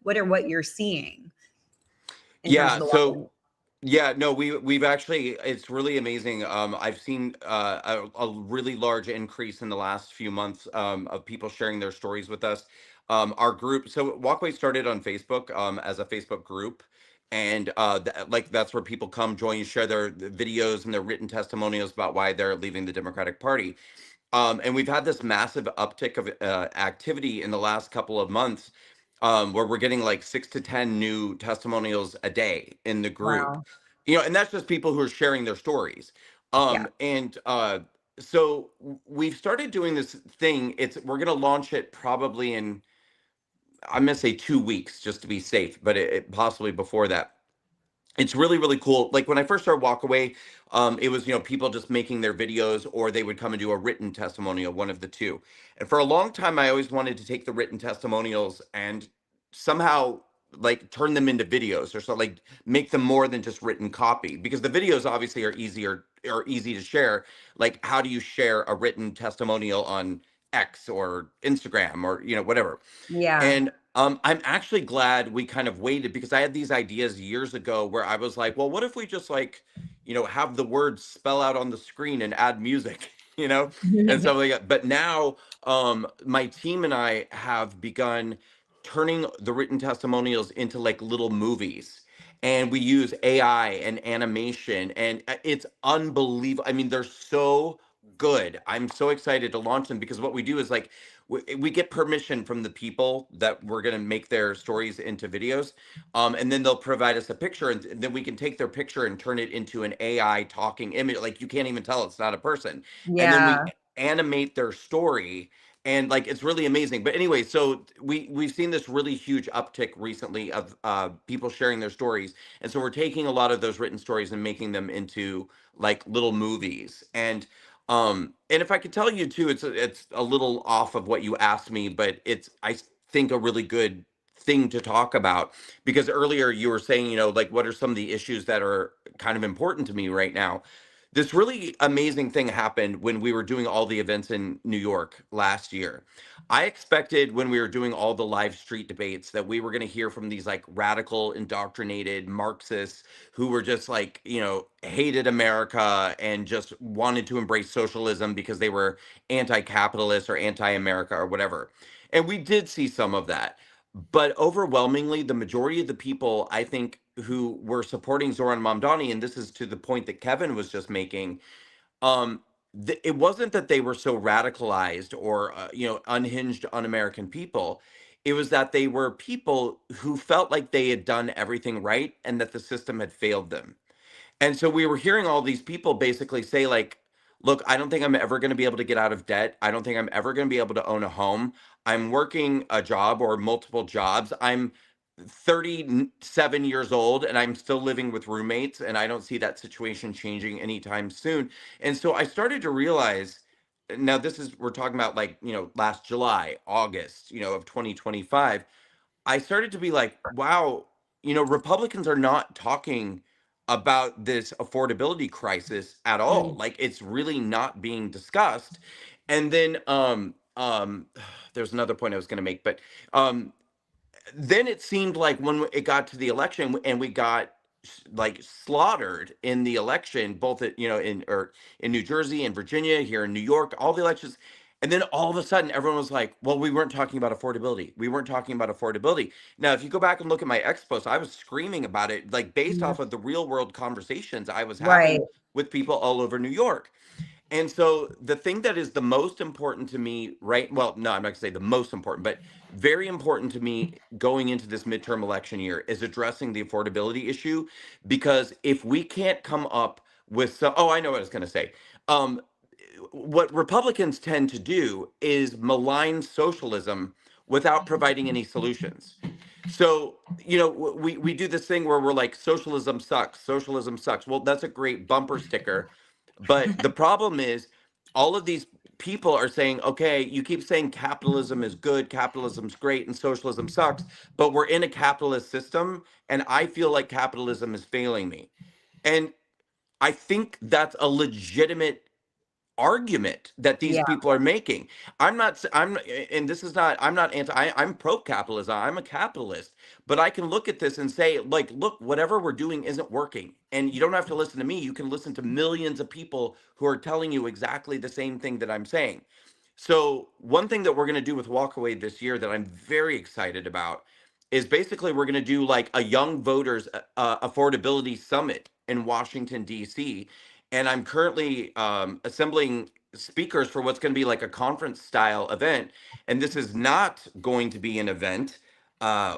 you're seeing? We've actually, it's really amazing. I've seen a really large increase in the last few months of people sharing their stories with us. Our group, so Walkway started on Facebook as a Facebook group. And that's where people come join, share their videos and their written testimonials about why they're leaving the Democratic Party. And we've had this massive uptick of activity in the last couple of months, where we're getting like 6 to 10 new testimonials a day in the group. Wow. And that's just people who are sharing their stories. So we've started doing this thing. We're going to launch it probably in, I'm going to say 2 weeks just to be safe, but it possibly before that. It's really, really cool. Like when I first started Walkaway, it was, people just making their videos, or they would come and do a written testimonial, one of the two. And for a long time, I always wanted to take the written testimonials and somehow like turn them into videos, or so, like make them more than just written copy, because the videos obviously are easy to share. Like, how do you share a written testimonial on X or Instagram or, whatever. Yeah. And I'm actually glad we kind of waited, because I had these ideas years ago where I was like, well, what if we just like, have the words spell out on the screen and add music, and stuff like that. But now my team and I have begun turning the written testimonials into like little movies. And we use AI and animation, and it's unbelievable. I mean, they're so good. I'm so excited to launch them, because what we do is like we get permission from the people that we're going to make their stories into videos, and then they'll provide us a picture, and then we can take their picture and turn it into an AI talking image. Like, you can't even tell it's not a person. Yeah. animate their story, and like it's really amazing. But anyway, so we've seen this really huge uptick recently of people sharing their stories, and so we're taking a lot of those written stories and making them into like little movies. And if I could tell you too, it's a little off of what you asked me, but it's I think a really good thing to talk about, because earlier you were saying, you know, like what are some of the issues that are kind of important to me right now. This really amazing thing happened when we were doing all the events in New York last year. I expected when we were doing all the live street debates that we were going to hear from these like radical, indoctrinated Marxists who were just like, you know, hated America and just wanted to embrace socialism because they were anti capitalist or anti America or whatever. And we did see some of that. But overwhelmingly, the majority of the people, I think, who were supporting Zoran Mamdani, and this is to the point that Kevin was just making, it wasn't that they were so radicalized or, you know, unhinged un-American people. It was that they were people who felt like they had done everything right and that the system had failed them. And so we were hearing all these people basically say, like, look, I don't think I'm ever going to be able to get out of debt. I don't think I'm ever going to be able to own a home. I'm working a job or multiple jobs. I'm 37 years old and I'm still living with roommates, and I don't see that situation changing anytime soon. And so I started to realize, now this is, we're talking about like, you know, last July, August, you know, of 2025. I started to be like, wow, you know, Republicans are not talking about this affordability crisis at all. Like it's really not being discussed. And then there's another point I was going to make, but um then it seemed like when it got to the election and we got like slaughtered in the election, both at, you know, in New Jersey and Virginia, here in New York, all the elections. And then all of a sudden everyone was like, well, we weren't talking about affordability. We weren't talking about affordability. Now, if you go back and look at my ex post, I was screaming about it, like based off of the real world conversations I was having with people all over New York. And so the thing that is the most important to me, right? Well, no, I'm not gonna say the most important, but very important to me going into this midterm election year is addressing the affordability issue. Because if we can't come up with some, oh, I know what I was gonna say. What Republicans tend to do is malign socialism without providing any solutions. So, you know, we do this thing where we're like, socialism sucks, socialism sucks. Well, that's a great bumper sticker. But the problem is, all of these people are saying, okay, you keep saying capitalism is good, capitalism's great, and socialism sucks, but we're in a capitalist system, and I feel like capitalism is failing me. And I think that's a legitimate argument that these people are making. And this is not, I'm not I'm pro-capitalism. I'm a capitalist, but I can look at this and say, like, look, whatever we're doing isn't working. And you don't have to listen to me. You can listen to millions of people who are telling you exactly the same thing that I'm saying. So one thing that we're going to do with Walkaway this year that I'm very excited about is basically we're going to do like a young voters affordability summit in Washington, D.C. And I'm currently assembling speakers for what's going to be like a conference style event. And this is not going to be an event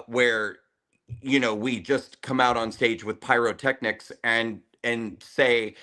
where, you know, we just come out on stage with pyrotechnics and say,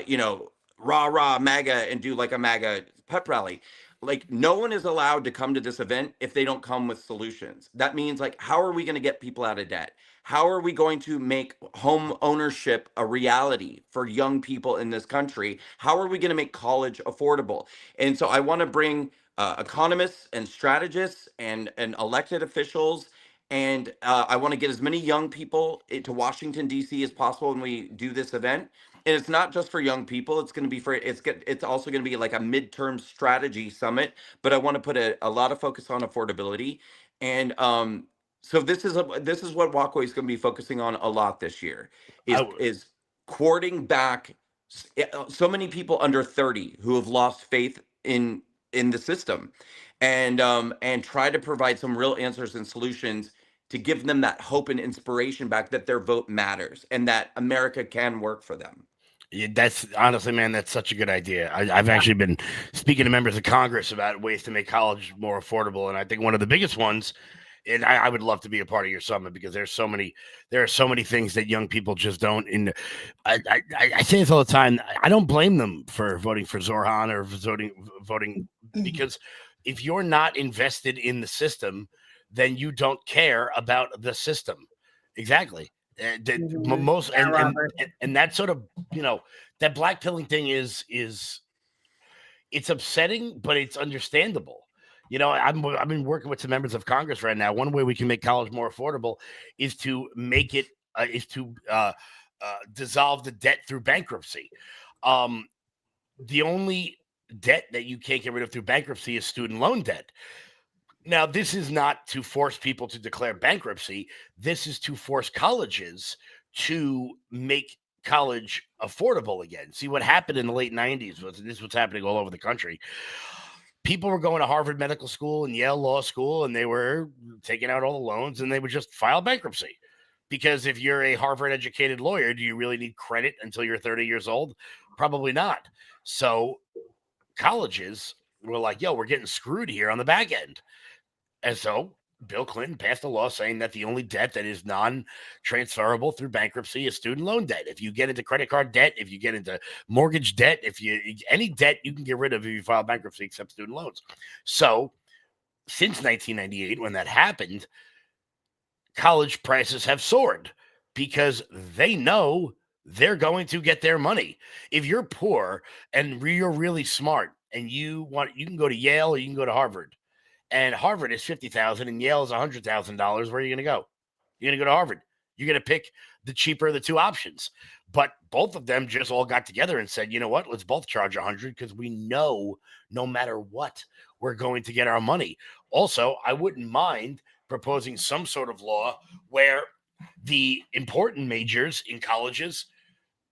you know, rah, rah, MAGA, and do like a MAGA pep rally. Like, no one is allowed to come to this event if they don't come with solutions. That means, like, how are we going to get people out of debt? How are we going to make home ownership a reality for young people in this country? How are we going to make college affordable? And so I want to bring economists and strategists and elected officials, and I want to get as many young people to Washington, D.C. as possible when we do this event. And it's not just for young people. It's going to be for it's also going to be like a midterm strategy summit. But I want to put a lot of focus on affordability. And so this is what Walkway is going to be focusing on a lot this year is courting back so many people under 30 who have lost faith in the system, and try to provide some real answers and solutions to give them that hope and inspiration back that their vote matters and that America can work for them. Yeah, that's honestly, man, that's such a good idea. I've actually been speaking to members of Congress about ways to make college more affordable. And I think one of the biggest ones And I would love to be a part of your summit because there are so many things that young people just don't. And I say this all the time. I don't blame them for voting for Zorhan or voting because if you're not invested in the system, then you don't care about the system. Exactly. And that sort of, that black pilling thing is it's upsetting, but it's understandable. I've been working with some members of Congress right now. One way we can make college more affordable is to make it dissolve the debt through bankruptcy. The only debt that you can't get rid of through bankruptcy is student loan debt. Now, this is not to force people to declare bankruptcy. This is to force colleges to make college affordable again. See, what happened in the late 90s was what's happening all over the country. People were going to Harvard Medical School and Yale Law School, and they were taking out all the loans, and they would just file bankruptcy. Because if you're a Harvard-educated lawyer, do you really need credit until you're 30 years old? Probably not. So colleges were like, yo, we're getting screwed here on the back end. And so Bill Clinton passed a law saying that the only debt that is non-transferable through bankruptcy is student loan debt. If you get into credit card debt, if you get into mortgage debt, any debt you can get rid of if you file bankruptcy except student loans. So since 1998, when that happened, college prices have soared because they know they're going to get their money. If you're poor and you're really smart and you can go to Yale or you can go to Harvard. And Harvard is $50,000 and Yale is $100,000. Where are you going to go? You're going to go to Harvard. You're going to pick the cheaper of the two options. But both of them just all got together and said, you know what? Let's both charge $100 because we know no matter what, we're going to get our money. Also, I wouldn't mind proposing some sort of law where the important majors in colleges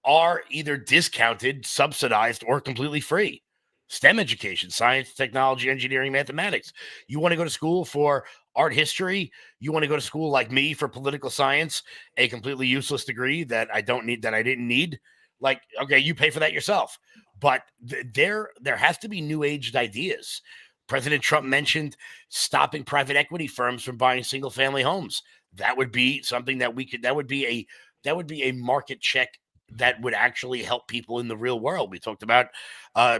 are either discounted, subsidized, or completely free. STEM education, science, technology, engineering, mathematics. You want to go to school for art history? You want to go to school like me for political science, a completely useless degree that I didn't need? Like, okay, you pay for that yourself. But there has to be new aged ideas. President Trump mentioned stopping private equity firms from buying single family homes. That would be something that would be a market check that would actually help people in the real world. We talked about,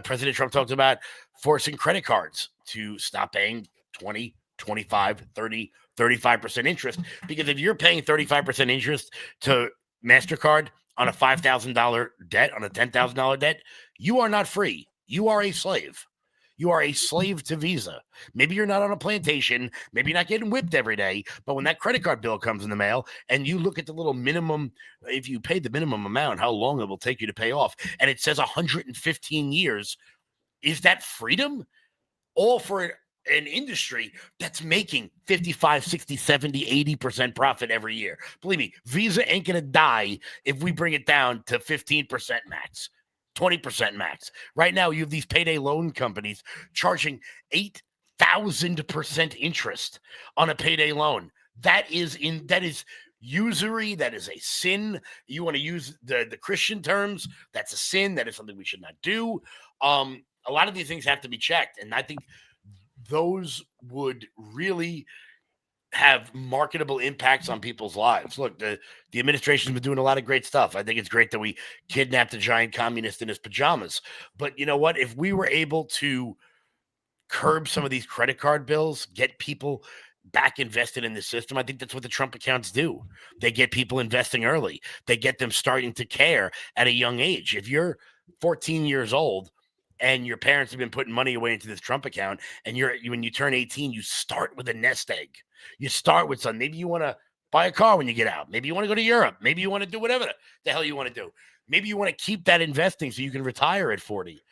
President Trump talked about forcing credit cards to stop paying 20, 25, 30, 35% interest. Because if you're paying 35% interest to MasterCard on a $5,000 debt, on a $10,000 debt, you are not free. You are a slave. You are a slave to Visa. Maybe you're not on a plantation. Maybe you're not getting whipped every day. But when that credit card bill comes in the mail and you look at the little minimum, if you pay the minimum amount, how long it will take you to pay off, and it says 115 years, is that freedom? All for an industry that's making 55, 60, 70, 80% profit every year. Believe me, Visa ain't going to die if we bring it down to 15% max. 20% max. Right now, you have these payday loan companies charging 8,000% interest on a payday loan. That is usury. That is a sin. You want to use the Christian terms. That's a sin. That is something we should not do. A lot of these things have to be checked. And I think those would really have marketable impacts on people's lives. Look, the administration's been doing a lot of great stuff. I think it's great that we kidnapped a giant communist in his pajamas. But you know what? If we were able to curb some of these credit card bills, get people back invested in the system, I think that's what the Trump accounts do. They get people investing early. They get them starting to care at a young age. If you're 14 years old and your parents have been putting money away into this Trump account, and when you turn 18, you start with a nest egg. You start with something. Maybe you want to buy a car when you get out. Maybe you want to go to Europe. Maybe you want to do whatever the hell you want to do. Maybe you want to keep that investing so you can retire at 40.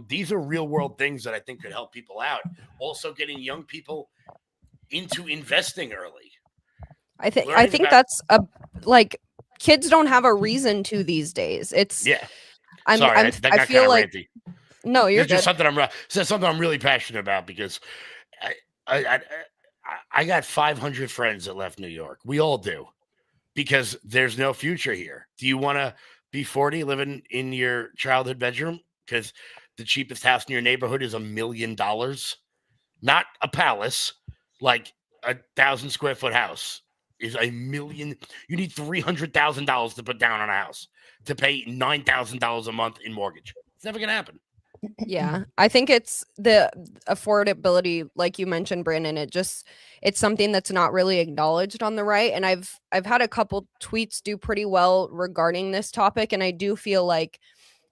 These are real world things that I think could help people out. Also getting young people into investing early. I think that's kids don't have a reason to these days. It's I feel like ranty. No, you're just something I'm really passionate about because I got 500 friends that left New York. We all do, because there's no future here. Do you want to be 40 living in your childhood bedroom because the cheapest house in your neighborhood is $1 million? Not a palace, like a 1,000 square foot house is $1 million. You need $300,000 to put down on a house to pay $9,000 a month in mortgage. It's never gonna happen. Yeah, I think it's the affordability, like you mentioned, Brandon. It's something that's not really acknowledged on the right, and I've had a couple tweets do pretty well regarding this topic, and I do feel like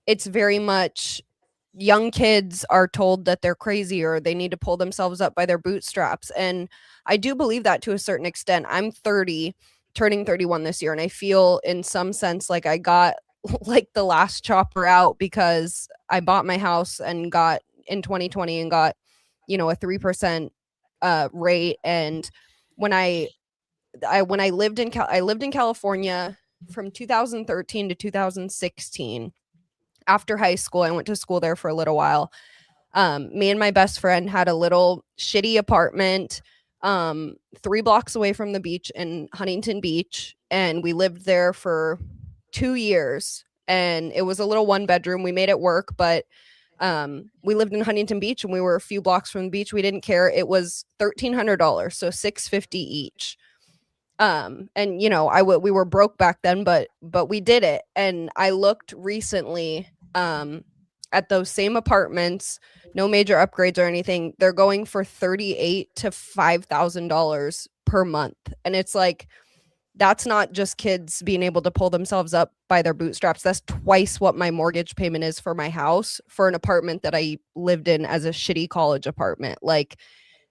it's very much young kids are told that they're crazy or they need to pull themselves up by their bootstraps, and I do believe that to a certain extent. I'm 30, turning 31 this year, and I feel in some sense like I got like the last chopper out because I bought my house and got in 2020 and got, a 3% rate. And when I lived in California from 2013 to 2016. After high school, I went to school there for a little while. Me and my best friend had a little shitty apartment 3 blocks away from the beach in Huntington Beach, and we lived there for 2 years, and it was a little 1-bedroom. We made it work, but we lived in Huntington Beach and we were a few blocks from the beach. We didn't care. It was $1,300, so $650 each. And we were broke back then, but we did it. And I looked recently at those same apartments, no major upgrades or anything. They're going for $38,000 to $5,000 per month, and it's like, that's not just kids being able to pull themselves up by their bootstraps. That's twice what my mortgage payment is for my house for an apartment that I lived in as a shitty college apartment. Like,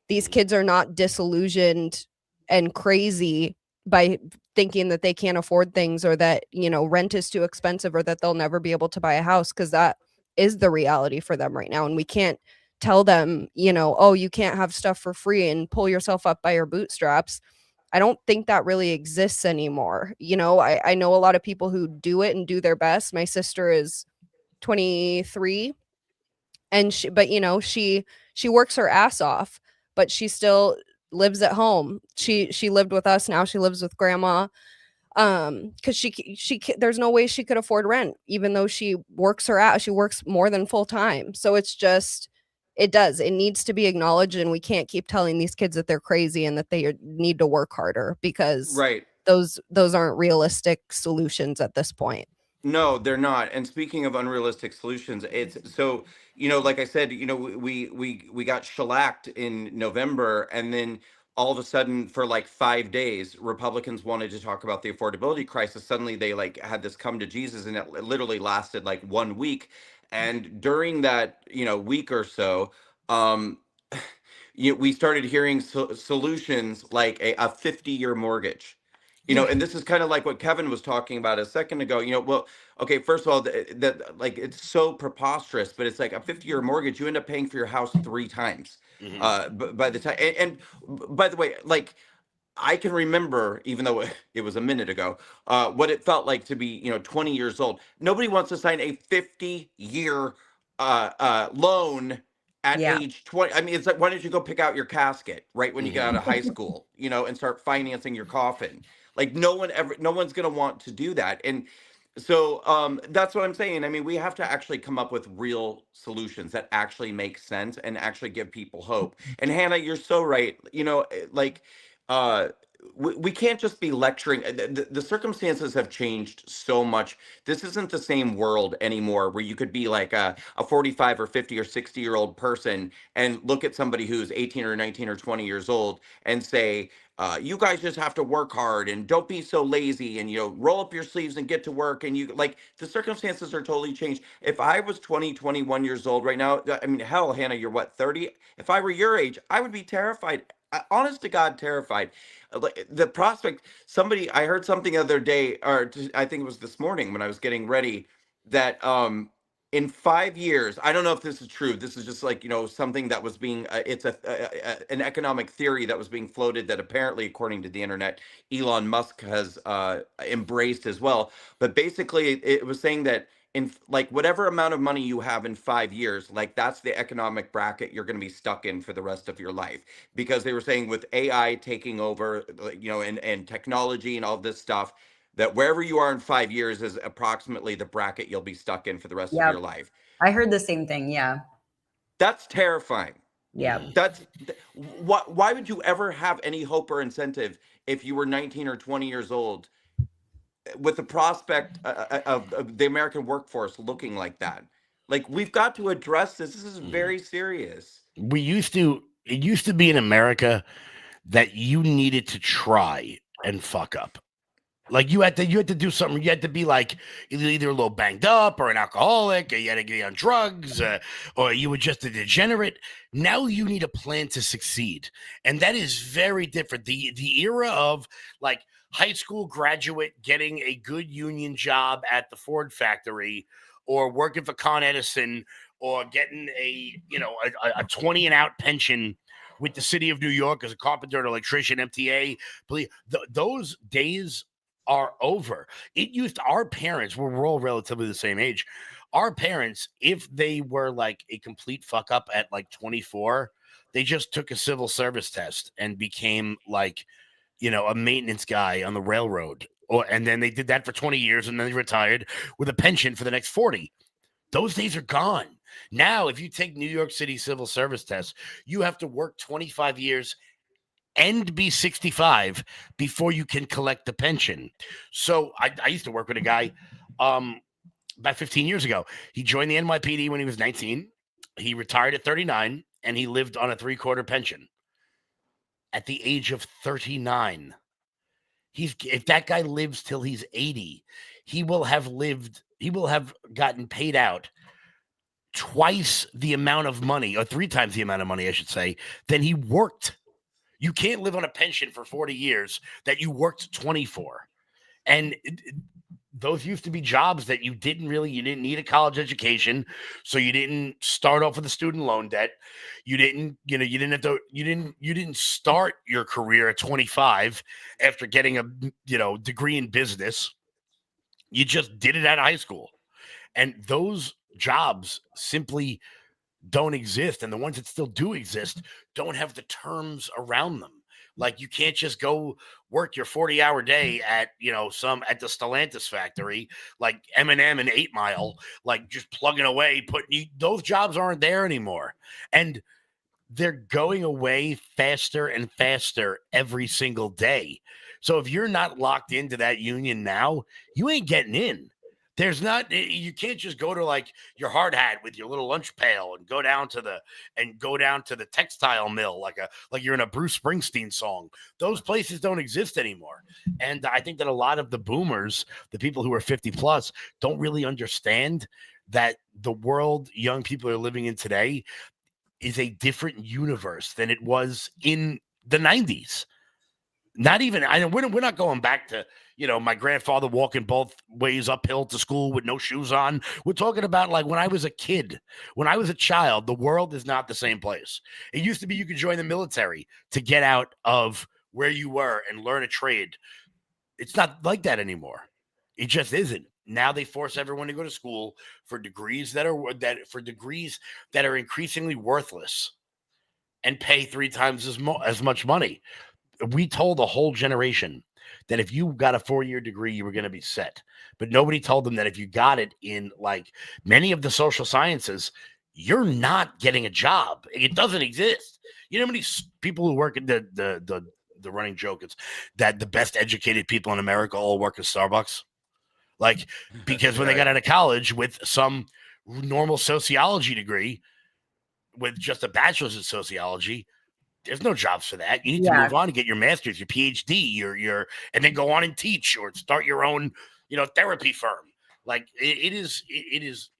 these kids are not disillusioned and crazy by thinking that they can't afford things or that, rent is too expensive or that they'll never be able to buy a house, because that is the reality for them right now. And we can't tell them, oh, you can't have stuff for free and pull yourself up by your bootstraps. I don't think that really exists anymore. I know a lot of people who do it and do their best. My sister is 23 and she works her ass off, but she still lives at home. She lived with us. Now she lives with grandma. Cause there's no way she could afford rent, even though she works her ass. She works more than full time. So it needs to be acknowledged, and we can't keep telling these kids that they're crazy and that they need to work harder, because those aren't realistic solutions at this point. No, they're not. And speaking of unrealistic solutions, it's so, like I said, we got shellacked in November, and then all of a sudden for like 5 days, Republicans wanted to talk about the affordability crisis. Suddenly they like had this come to Jesus, and it literally lasted like 1 week. And during that, week or so, we started hearing solutions like a 50-year mortgage. And this is kind of like what Kevin was talking about a second ago. Well, okay, first of all, that like it's so preposterous, but it's like a 50-year mortgage. You end up paying for your house 3 times. By the time, and by the way, like, I can remember, even though it was a minute ago, what it felt like to be, 20 years old. Nobody wants to sign a 50-year loan at age 20. I mean, it's like, why don't you go pick out your casket right when you get out of high school, and start financing your coffin? Like, no one's going to want to do that. And so that's what I'm saying. I mean, we have to actually come up with real solutions that actually make sense and actually give people hope. And Hannah, you're so right. Like, we can't just be lecturing. The circumstances have changed so much. This isn't the same world anymore where you could be like a 45 or 50 or 60-year-old person and look at somebody who's 18 or 19 or 20 years old and say, you guys just have to work hard and don't be so lazy, and roll up your sleeves and get to work. And the circumstances are totally changed. If I was 20, 21 years old right now, I mean, hell, Hannah, you're what, 30? If I were your age, I would be terrified. Honest to God, terrified. The prospect, I heard something the other day, or I think it was this morning when I was getting ready, that in 5 years, I don't know if this is true. This is just like, something that was being, it's an economic theory that was being floated that apparently, according to the internet, Elon Musk has embraced as well. But basically, it was saying that in like whatever amount of money you have in 5 years, like that's the economic bracket you're going to be stuck in for the rest of your life. Because they were saying with AI taking over, and technology and all this stuff, that wherever you are in 5 years is approximately the bracket you'll be stuck in for the rest of your life. I heard the same thing. Yeah. That's terrifying. Yeah. Why would you ever have any hope or incentive if you were 19 or 20 years old with the prospect of the American workforce looking like that? Like, we've got to address this. This is very serious. It used to be in America that you needed to try and fuck up. Like you had to do something. You had to be like either a little banged up or an alcoholic, or you had to get on drugs, or you were just a degenerate. Now you need a plan to succeed, and that is very different. The era of like high school graduate getting a good union job at the Ford factory, or working for Con Edison, or getting a 20 and out pension with the city of New York as a carpenter, an electrician, MTA. Those days are over. Our parents, we're all relatively the same age. Our parents, if they were like a complete fuck up at like 24, they just took a civil service test and became like, a maintenance guy on the railroad. And then they did that for 20 years and then they retired with a pension for the next 40. Those days are gone. Now, if you take New York City civil service tests, you have to work 25 years and be 65 before you can collect the pension. So I used to work with a guy about 15 years ago. He joined the NYPD when he was 19. He retired at 39, and he lived on a 3/4 pension. At the age of 39, if that guy lives till he's 80, he will have gotten paid out twice the amount of money, or 3 times the amount of money, I should say, than he worked. You can't live on a pension for 40 years that you worked 20 for. And those used to be jobs that you didn't need a college education. So you didn't start off with a student loan debt. You didn't start your career at 25 after getting a, degree in business. You just did it out of high school. And those jobs simply don't exist, and the ones that still do exist don't have the terms around them. Like, you can't just go work your 40-hour day at the Stellantis factory, like Eminem and 8 Mile, like just plugging away. Those jobs aren't there anymore, and they're going away faster and faster every single day. So if you're not locked into that union now, you ain't getting in. You can't just go to like your hard hat with your little lunch pail and go down to the textile mill like you're in a Bruce Springsteen song. Those places don't exist anymore. And I think that a lot of the boomers, the people who are 50 plus, don't really understand that the world young people are living in today is a different universe than it was in the 90s. We're not going back to, my grandfather walking both ways uphill to school with no shoes on. We're talking about like when I was a kid, when I was a child, the world is not the same place. It used to be you could join the military to get out of where you were and learn a trade. It's not like that anymore. It just isn't. Now they force everyone to go to school for degrees that are increasingly worthless and pay 3 times as much money. We told a whole generation that if you got a 4-year degree, you were going to be set. But nobody told them that if you got it in like many of the social sciences, you're not getting a job. It doesn't exist. You know how many people who work at the running joke is that the best educated people in America all work at Starbucks? Like, because when they got out of college with some normal sociology degree, with just a bachelor's in sociology, there's no jobs for that. You need to move on and get your master's, your PhD, and then go on and teach or start your own, therapy firm. Like it is.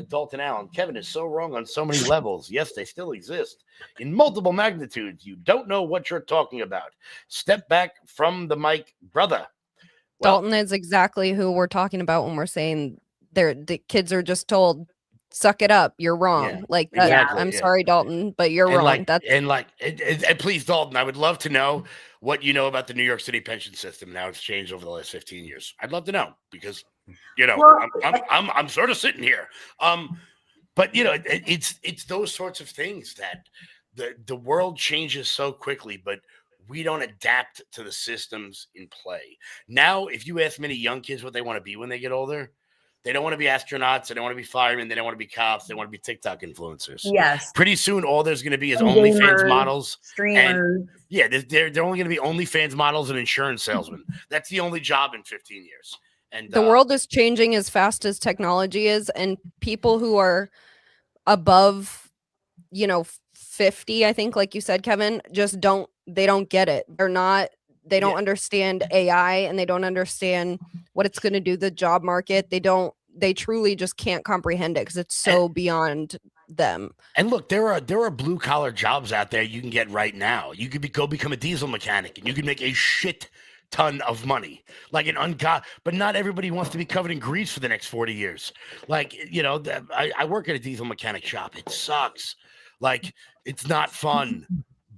Dalton Allen, Kevin is so wrong on so many levels. Yes, they still exist in multiple magnitudes. You don't know what you're talking about. Step back from the mic, brother. Well, Dalton is exactly who we're talking about when we're saying the kids are just told, suck it up, you're wrong. Yeah, like that. Exactly, I'm sorry, Dalton, but you're wrong. And please, Dalton, I would love to know what you know about the New York City pension system and how it's changed over the last 15 years. I'd love to know because I'm sort of sitting here. But it's those sorts of things that the world changes so quickly, but we don't adapt to the systems in play. Now, if you ask many young kids what they want to be when they get older, They don't want to be astronauts. They don't want to be firemen. They don't want to be cops. They want to be TikTok influencers. Yes. Pretty soon, all there's going to be is OnlyFans models. Streamers. And yeah, they're only going to be OnlyFans models and insurance salesmen. That's the only job in 15 years. And the world is changing as fast as technology is, and people who are above, 50, I think, like you said, Kevin, just don't get it. They don't understand AI, and they don't understand what it's going to do to the job market. They truly just can't comprehend it because it's so beyond them. And look, there are blue collar jobs out there you can get right now. You could go become a diesel mechanic, and you can make a shit ton of money, like but not everybody wants to be covered in grease for the next 40 years. Like, I work at a diesel mechanic shop. It sucks. Like, it's not fun,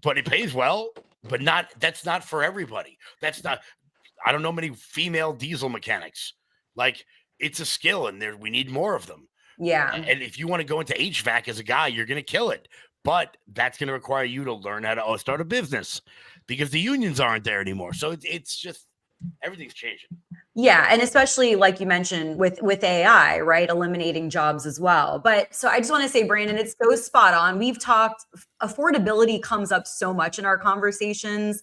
but it pays well, but that's not for everybody. I don't know many female diesel mechanics. Like, it's a skill, and we need more of them. Yeah. And if you want to go into HVAC as a guy, you're going to kill it. But that's going to require you to learn how to start a business, because the unions aren't there anymore. So it's just, everything's changing. Yeah. And especially like you mentioned with AI, right? Eliminating jobs as well. But so I just want to say, Brandon, it's so spot on. We've talked, affordability comes up so much in our conversations,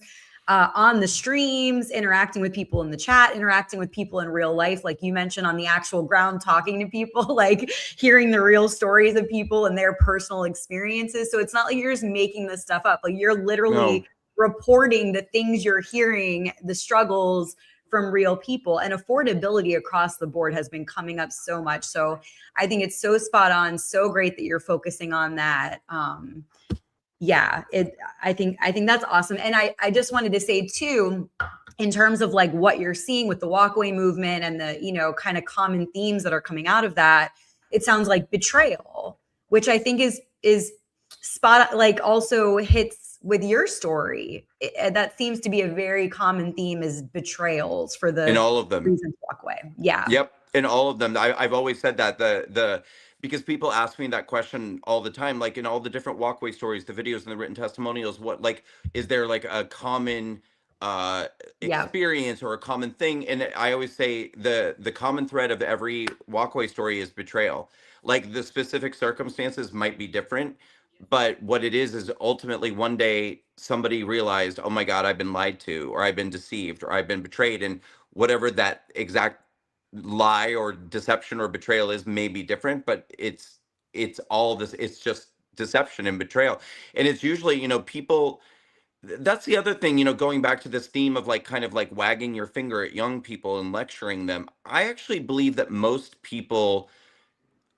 on the streams, interacting with people in the chat, interacting with people in real life, like you mentioned, on the actual ground, talking to people, like hearing the real stories of people and their personal experiences. So it's not like you're just making this stuff up. Like, you're literally reporting the things you're hearing, the struggles from real people. And affordability across the board has been coming up so much. So I think it's so spot on, so great that you're focusing on that. I think that's awesome. And I just wanted to say too, in terms of like what you're seeing with the walkaway movement and the, kind of common themes that are coming out of that, it sounds like betrayal, which I think is spot, like also hits with your story. That seems to be a very common theme, is betrayals for the in all of them reasons walkaway. Yeah. Yep. In all of them. I've always said that because people ask me that question all the time, like in all the different walkway stories, the videos and the written testimonials, is there like a common experience or a common thing? And I always say the common thread of every walkway story is betrayal. Like, the specific circumstances might be different, but what it is ultimately one day somebody realized, oh my God, I've been lied to, or I've been deceived, or I've been betrayed. And whatever that exact lie or deception or betrayal is may be different, but it's all this, it's just deception and betrayal. And it's usually, people, that's the other thing, going back to this theme of like kind of like wagging your finger at young people and lecturing them. I actually believe that most people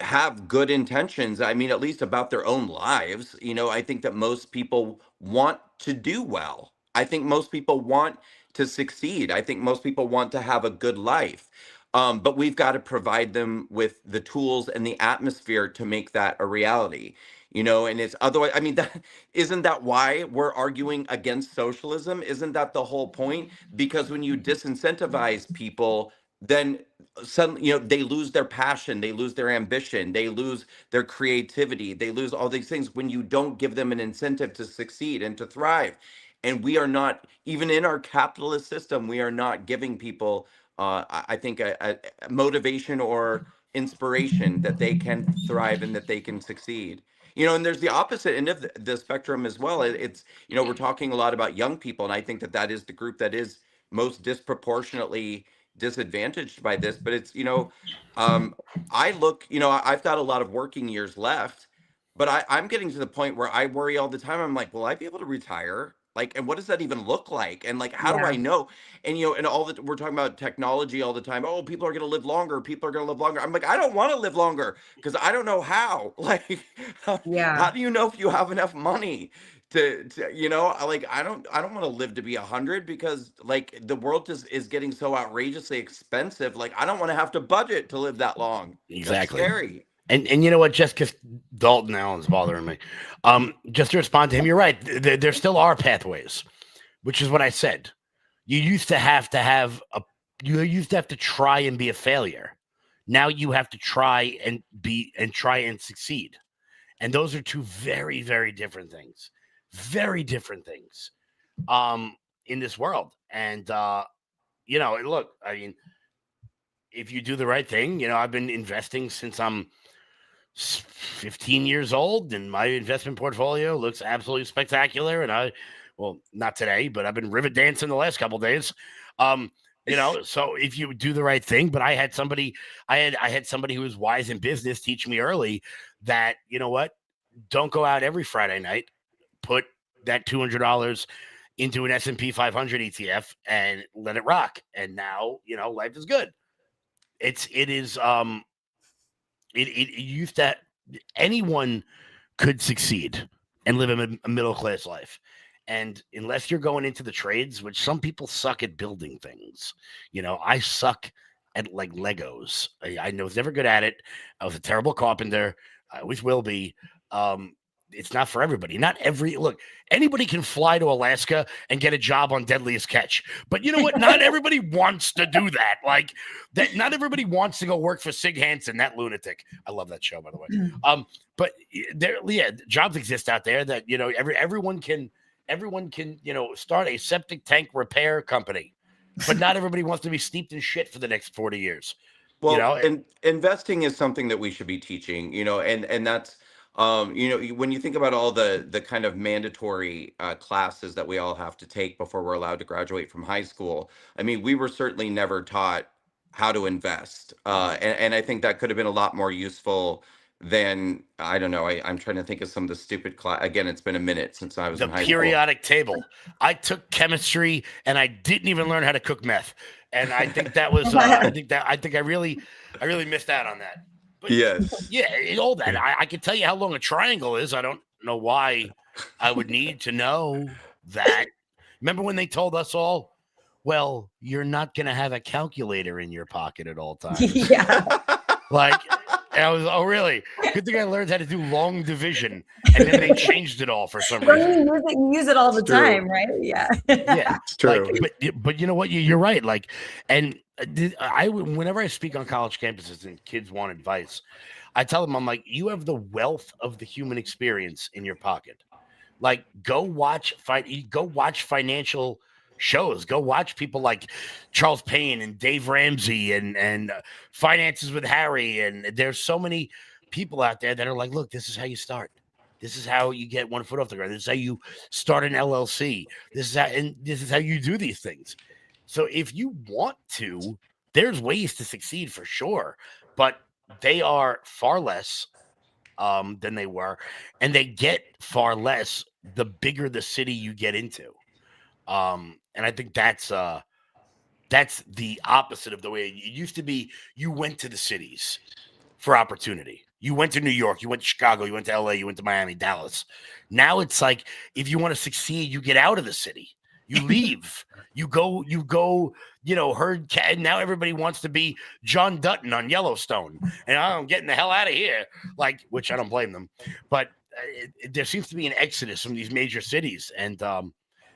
have good intentions. I mean, at least about their own lives. I think that most people want to do well. I think most people want to succeed. I think most people want to have a good life. But we've got to provide them with the tools and the atmosphere to make that a reality. And it's otherwise, I mean, isn't that why we're arguing against socialism? Isn't that the whole point? Because when you disincentivize people, then suddenly, they lose their passion, they lose their ambition, they lose their creativity, they lose all these things when you don't give them an incentive to succeed and to thrive. And we are not, even in our capitalist system, we are not giving people, I think, a motivation or inspiration that they can thrive and that they can succeed. And there's the opposite end of the spectrum as well. It's, we're talking a lot about young people, and I think that is the group that is most disproportionately disadvantaged by this. But it's, I look, I've got a lot of working years left, but I'm getting to the point where I worry all the time. I'm like, will I be able to retire? Like, and what does that even look like? And like, how do I know? And, and all that, we're talking about technology all the time. Oh, people are going to live longer. People are going to live longer. I'm like, I don't want to live longer because I don't know how. Like, how do you know if you have enough money to like, I don't want to live to be 100, because like the world is getting so outrageously expensive. Like, I don't want to have to budget to live that long. Exactly. That's scary. And you know what, just because Dalton Allen's bothering me, just to respond to him, you're right. There still are pathways, which is what I said. You used to have to try and be a failure. Now you have to try and succeed. And those are two very, very different things. Very different things in this world. And, look, I mean, if you do the right thing, I've been investing since I'm 15 years old, and my investment portfolio looks absolutely spectacular. And well, not today, but I've been rivet dancing the last couple of days. So if you do the right thing, but I had somebody who was wise in business teach me early that, don't go out every Friday night, put that $200 into an S&P 500 ETF and let it rock. And now, life is good. It used to, anyone could succeed and live a middle-class life. And unless you're going into the trades, which some people suck at building things, I suck at like Legos. I was never good at it. I was a terrible carpenter. I always will be. It's not for everybody. Anybody can fly to Alaska and get a job on Deadliest Catch. But you know what? Not everybody wants to do that. Like that, not everybody wants to go work for Sig Hansen, that lunatic. I love that show, by the way. But jobs exist out there that, everyone can, start a septic tank repair company. But not everybody wants to be steeped in shit for the next 40 years. Well, and investing is something that we should be teaching, and that's, when you think about all the kind of mandatory classes that we all have to take before we're allowed to graduate from high school, I mean, we were certainly never taught how to invest. And I think that could have been a lot more useful than, I don't know, I'm trying to think of some of the stupid class. Again, it's been a minute since I was in high school. The periodic table. I took chemistry and I didn't even learn how to cook meth. And I think that was, I think I really missed out on that. But yes. Yeah, all that. I can tell you how long a triangle is. I don't know why I would need to know that. Remember when they told us all, well, you're not going to have a calculator in your pocket at all times. Yeah. And I was, oh, really? Good thing I learned how to do long division. And then they changed it all for some reason. You use it all the time, right? Yeah. Yeah, it's true. But you know what? You're right. Whenever I speak on college campuses and kids want advice, I tell them, I'm like, you have the wealth of the human experience in your pocket. Like, go watch financial shows. Go watch people like Charles Payne and Dave Ramsey and Finances with Harry. And there's so many people out there that are like, look, this is how you start. This is how you get one foot off the ground. This is how you start an LLC. This is how you do these things. So if you want to, there's ways to succeed for sure, but they are far less than they were, and they get far less the bigger the city you get into. And I think that's the opposite of the way it used to be. You went to the cities for opportunity. You went to New York, you went to Chicago, you went to LA, you went to Miami, Dallas. Now it's like, if you want to succeed, you get out of the city. You leave. You go, herd cat. Now everybody wants to be John Dutton on Yellowstone. And I'm getting the hell out of here. Which I don't blame them. But there seems to be an exodus from these major cities. And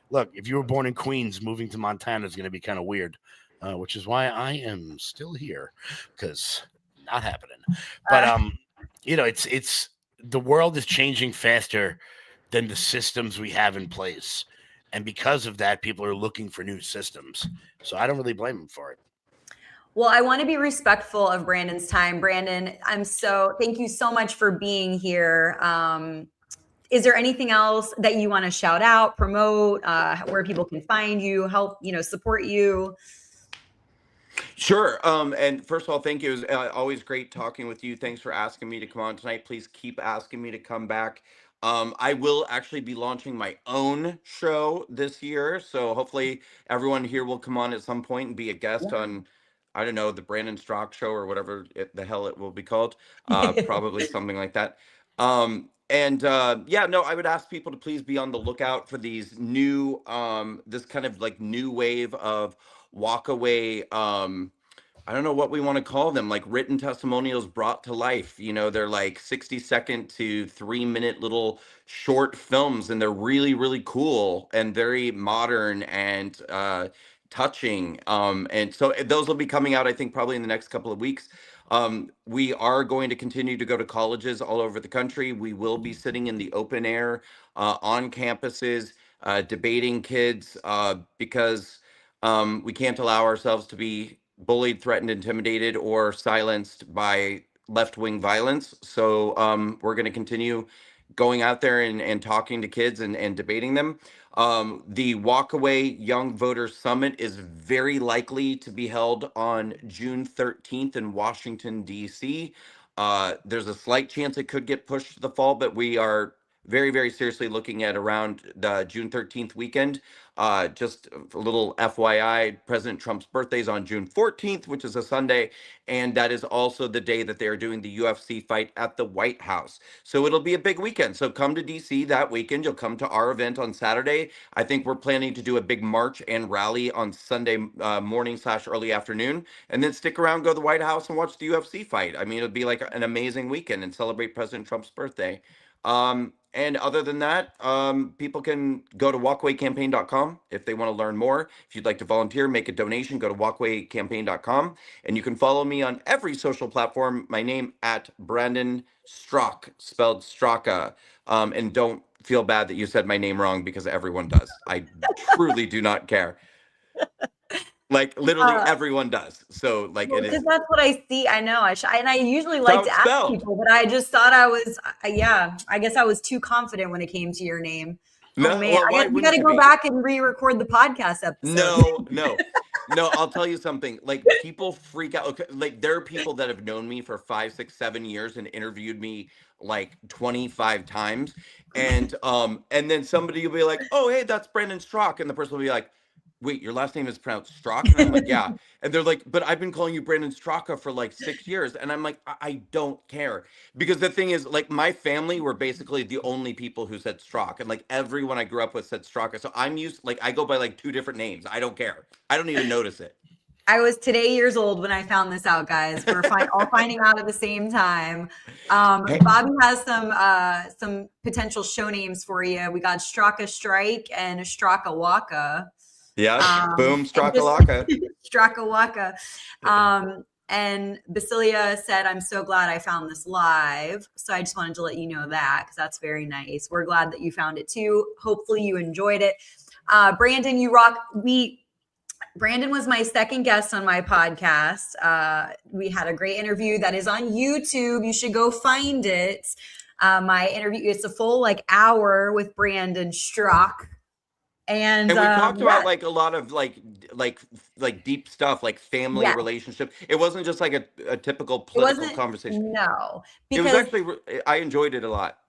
look, if you were born in Queens, moving to Montana is going to be kind of weird, which is why I am still here, because not happening. But it's the world is changing faster than the systems we have in place, and because of that, people are looking for new systems. So I don't really blame them for it. Well, I want to be respectful of Brandon's time. Brandon, thank you so much for being here. Is there anything else that you want to shout out, promote, where people can find you, help, support you? Sure. And first of all, thank you. It was always great talking with you. Thanks for asking me to come on tonight. Please keep asking me to come back. I will actually be launching my own show this year. So hopefully everyone here will come on at some point and be a guest on, I don't know, the Brandon Straka show or whatever the hell it will be called. Probably something like that. I would ask people to please be on the lookout for these new, this kind of like new wave of walk away, I don't know what we want to call them, like written testimonials brought to life. They're like 60-second to 3-minute little short films, and they're really, really cool and very modern and touching. And so those will be coming out, I think, probably in the next couple of weeks. We are going to continue to go to colleges all over the country. We will be sitting in the open air on campuses, debating kids, because we can't allow ourselves to be bullied, threatened, intimidated, or silenced by left-wing violence. So we're going to continue going out there and talking to kids and debating them. The Walkaway Young Voters Summit is very likely to be held on June 13th in Washington, D.C. There's a slight chance it could get pushed to the fall, but we are very, very seriously looking at around the June 13th weekend. Just a little FYI, President Trump's birthday is on June 14th, which is a Sunday, and that is also the day that they are doing the UFC fight at the White House. So it'll be a big weekend. So come to DC that weekend. You'll come to our event on Saturday. I think we're planning to do a big march and rally on Sunday morning/early afternoon, and then stick around, go to the White House, and watch the UFC fight. I mean, it'll be like an amazing weekend and celebrate President Trump's birthday. And other than that, people can go to walkawaycampaign.com if they want to learn more. If you'd like to volunteer, make a donation, go to walkawaycampaign.com. And you can follow me on every social platform. My name at Brandon Strzok, spelled Straka. And don't feel bad that you said my name wrong, because everyone does. I truly do not care. Like literally everyone does. So like it is. Because that's what I see. I know. And I usually like to ask people, but I just thought I was, I guess I was too confident when it came to your name. No, oh man, well, we got to go back and re-record the podcast episode. No. I'll tell you something. Like people freak out. Okay, like there are people that have known me for 5, 6, 7 years and interviewed me like 25 times, and then somebody will be like, "Oh, hey, that's Brandon Strzok," and the person will be like, "Wait, your last name is pronounced Strzok?" And I'm like, "Yeah." And they're like, "But I've been calling you Brandon Straka for like 6 years." And I'm like, I don't care. Because the thing is, like, my family were basically the only people who said Strzok. And like everyone I grew up with said Straka. So I'm used, like, I go by like 2 different names. I don't care. I don't even notice it. I was today years old when I found this out, guys. We're all finding out at the same time. Hey. Bobby has some potential show names for you. We got Straka Strike and Straka Waka. Yeah, boom, Straka Laka. Straka Waka. And Basilia said, "I'm so glad I found this live." So I just wanted to let you know that, because that's very nice. We're glad that you found it too. Hopefully you enjoyed it. Brandon, you rock. Brandon was my second guest on my podcast. We had a great interview that is on YouTube. You should go find it. My interview, it's a full like hour with Brandon Strzok. And we talked about like a lot of like deep stuff, like family relationship. It wasn't just like a typical political conversation. No, it was actually, I enjoyed it a lot.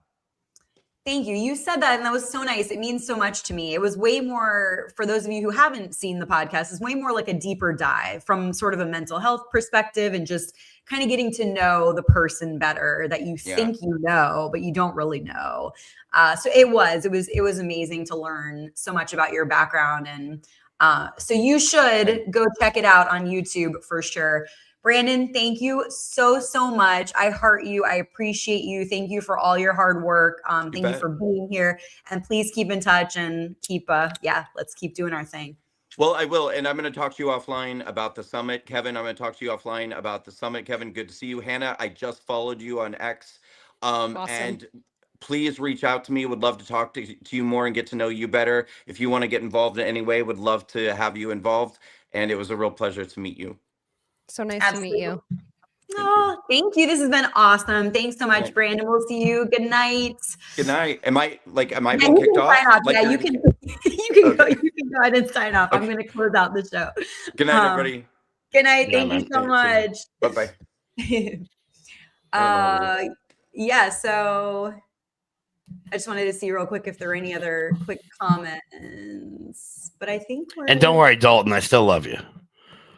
Thank you. You said that, and that was so nice. It means so much to me. It was way more, for those of you who haven't seen the podcast, it's way more like a deeper dive from sort of a mental health perspective, and just kind of getting to know the person better that you think you know, but you don't really know. So it was amazing to learn so much about your background. And so you should go check it out on YouTube for sure. Brandon, thank you so much. I heart you. I appreciate you. Thank you for all your hard work. Thank you for being here. And please keep in touch and keep, let's keep doing our thing. Well, I will. And I'm going to talk to you offline about the summit. Kevin, I'm going to talk to you offline about the summit. Kevin, good to see you. Hannah, I just followed you on X. Awesome. And please reach out to me. Would love to talk to you more and get to know you better. If you want to get involved in any way, would love to have you involved. And it was a real pleasure to meet you. So nice to meet you. Thank you. This has been awesome. Thanks so much, Brandon. We'll see you. Good night. Good night. Am I being kicked off? You can go ahead and sign off. Okay. I'm going to close out the show. Good night, everybody. Good night. Thank you so much. Bye-bye. So I just wanted to see real quick if there are any other quick comments, but I think And don't worry, Dalton, I still love you.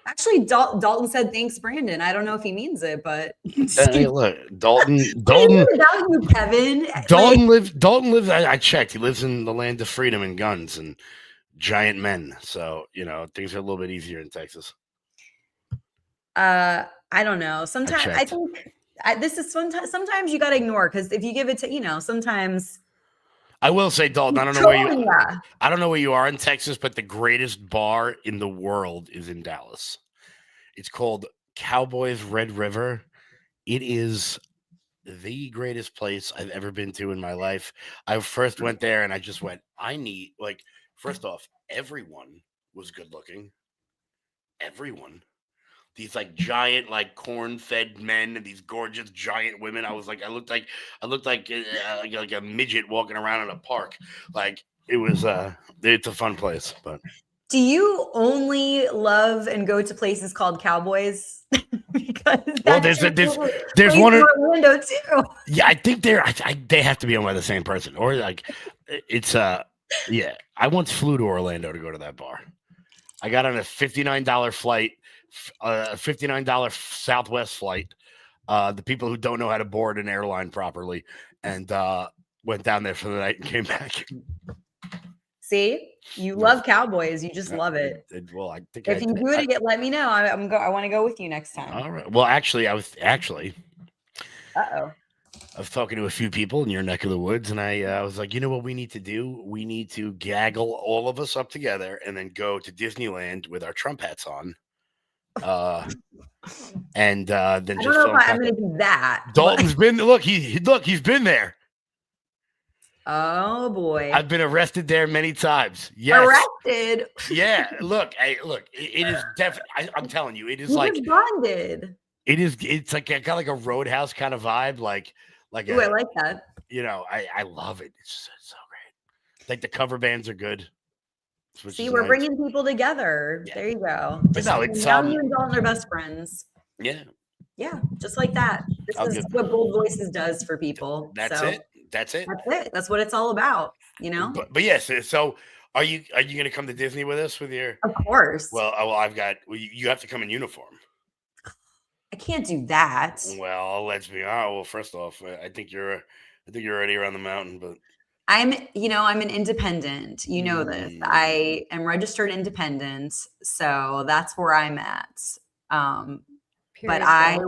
Actually, Dalton said thanks, Brandon. I don't know if he means it, but hey, look, Dalton. Without you, Kevin. Dalton lives. I checked. He lives in the land of freedom and guns and giant men. So things are a little bit easier in Texas. I don't know. Sometimes I think this is sometimes you got to ignore, because if you give it to sometimes. I will say, Dalton, I don't know where you are in Texas, but the greatest bar in the world is in Dallas. It's called Cowboys Red River. It is the greatest place I've ever been to in my life. I first went there and I just went, first off, everyone was good looking. Everyone. these like giant, like corn-fed men and these gorgeous giant women. I looked like a midget walking around in a park. Like it was, it's a fun place. But do you only love and go to places called Cowboys? Because there's one in Orlando too. Yeah, I think they have to be owned by the same person, or like it's yeah. I once flew to Orlando to go to that bar. I got on a $59 flight, a $59 Southwest flight. The people who don't know how to board an airline properly, and went down there for the night and came back. See, you love Cowboys. You just love it. Well, I think if you do it again, let me know. I want to go with you next time. All right. Well, actually, I was Uh-oh. I was talking to a few people in your neck of the woods, and I was like, you know what we need to do? We need to gaggle all of us up together and then go to Disneyland with our Trump hats on. And then I don't know if I'm going to do that. Dalton's been he's been there. Oh boy! I've been arrested there many times. Yes, arrested. Yeah, look, it is definitely. I'm telling you, it is bonded. It's like I got like a Roadhouse kind of vibe, like. Ooh, I like that. I love it. It's so great. Like the cover bands are good. See, we're bringing people together. Yeah. There you go. Now you and Dalton are best friends. Yeah. Yeah, just like that. This is what Bold Voices does for people. That's it. That's it. That's what it's all about. But yes. So are you going to come to Disney with us with your? Of course. Well, you have to come in uniform. I can't do that. Well, let's be honest. Well, first off, I think you're already around the mountain, but I'm an independent. You know this. I am registered independent, so that's where I'm at. But I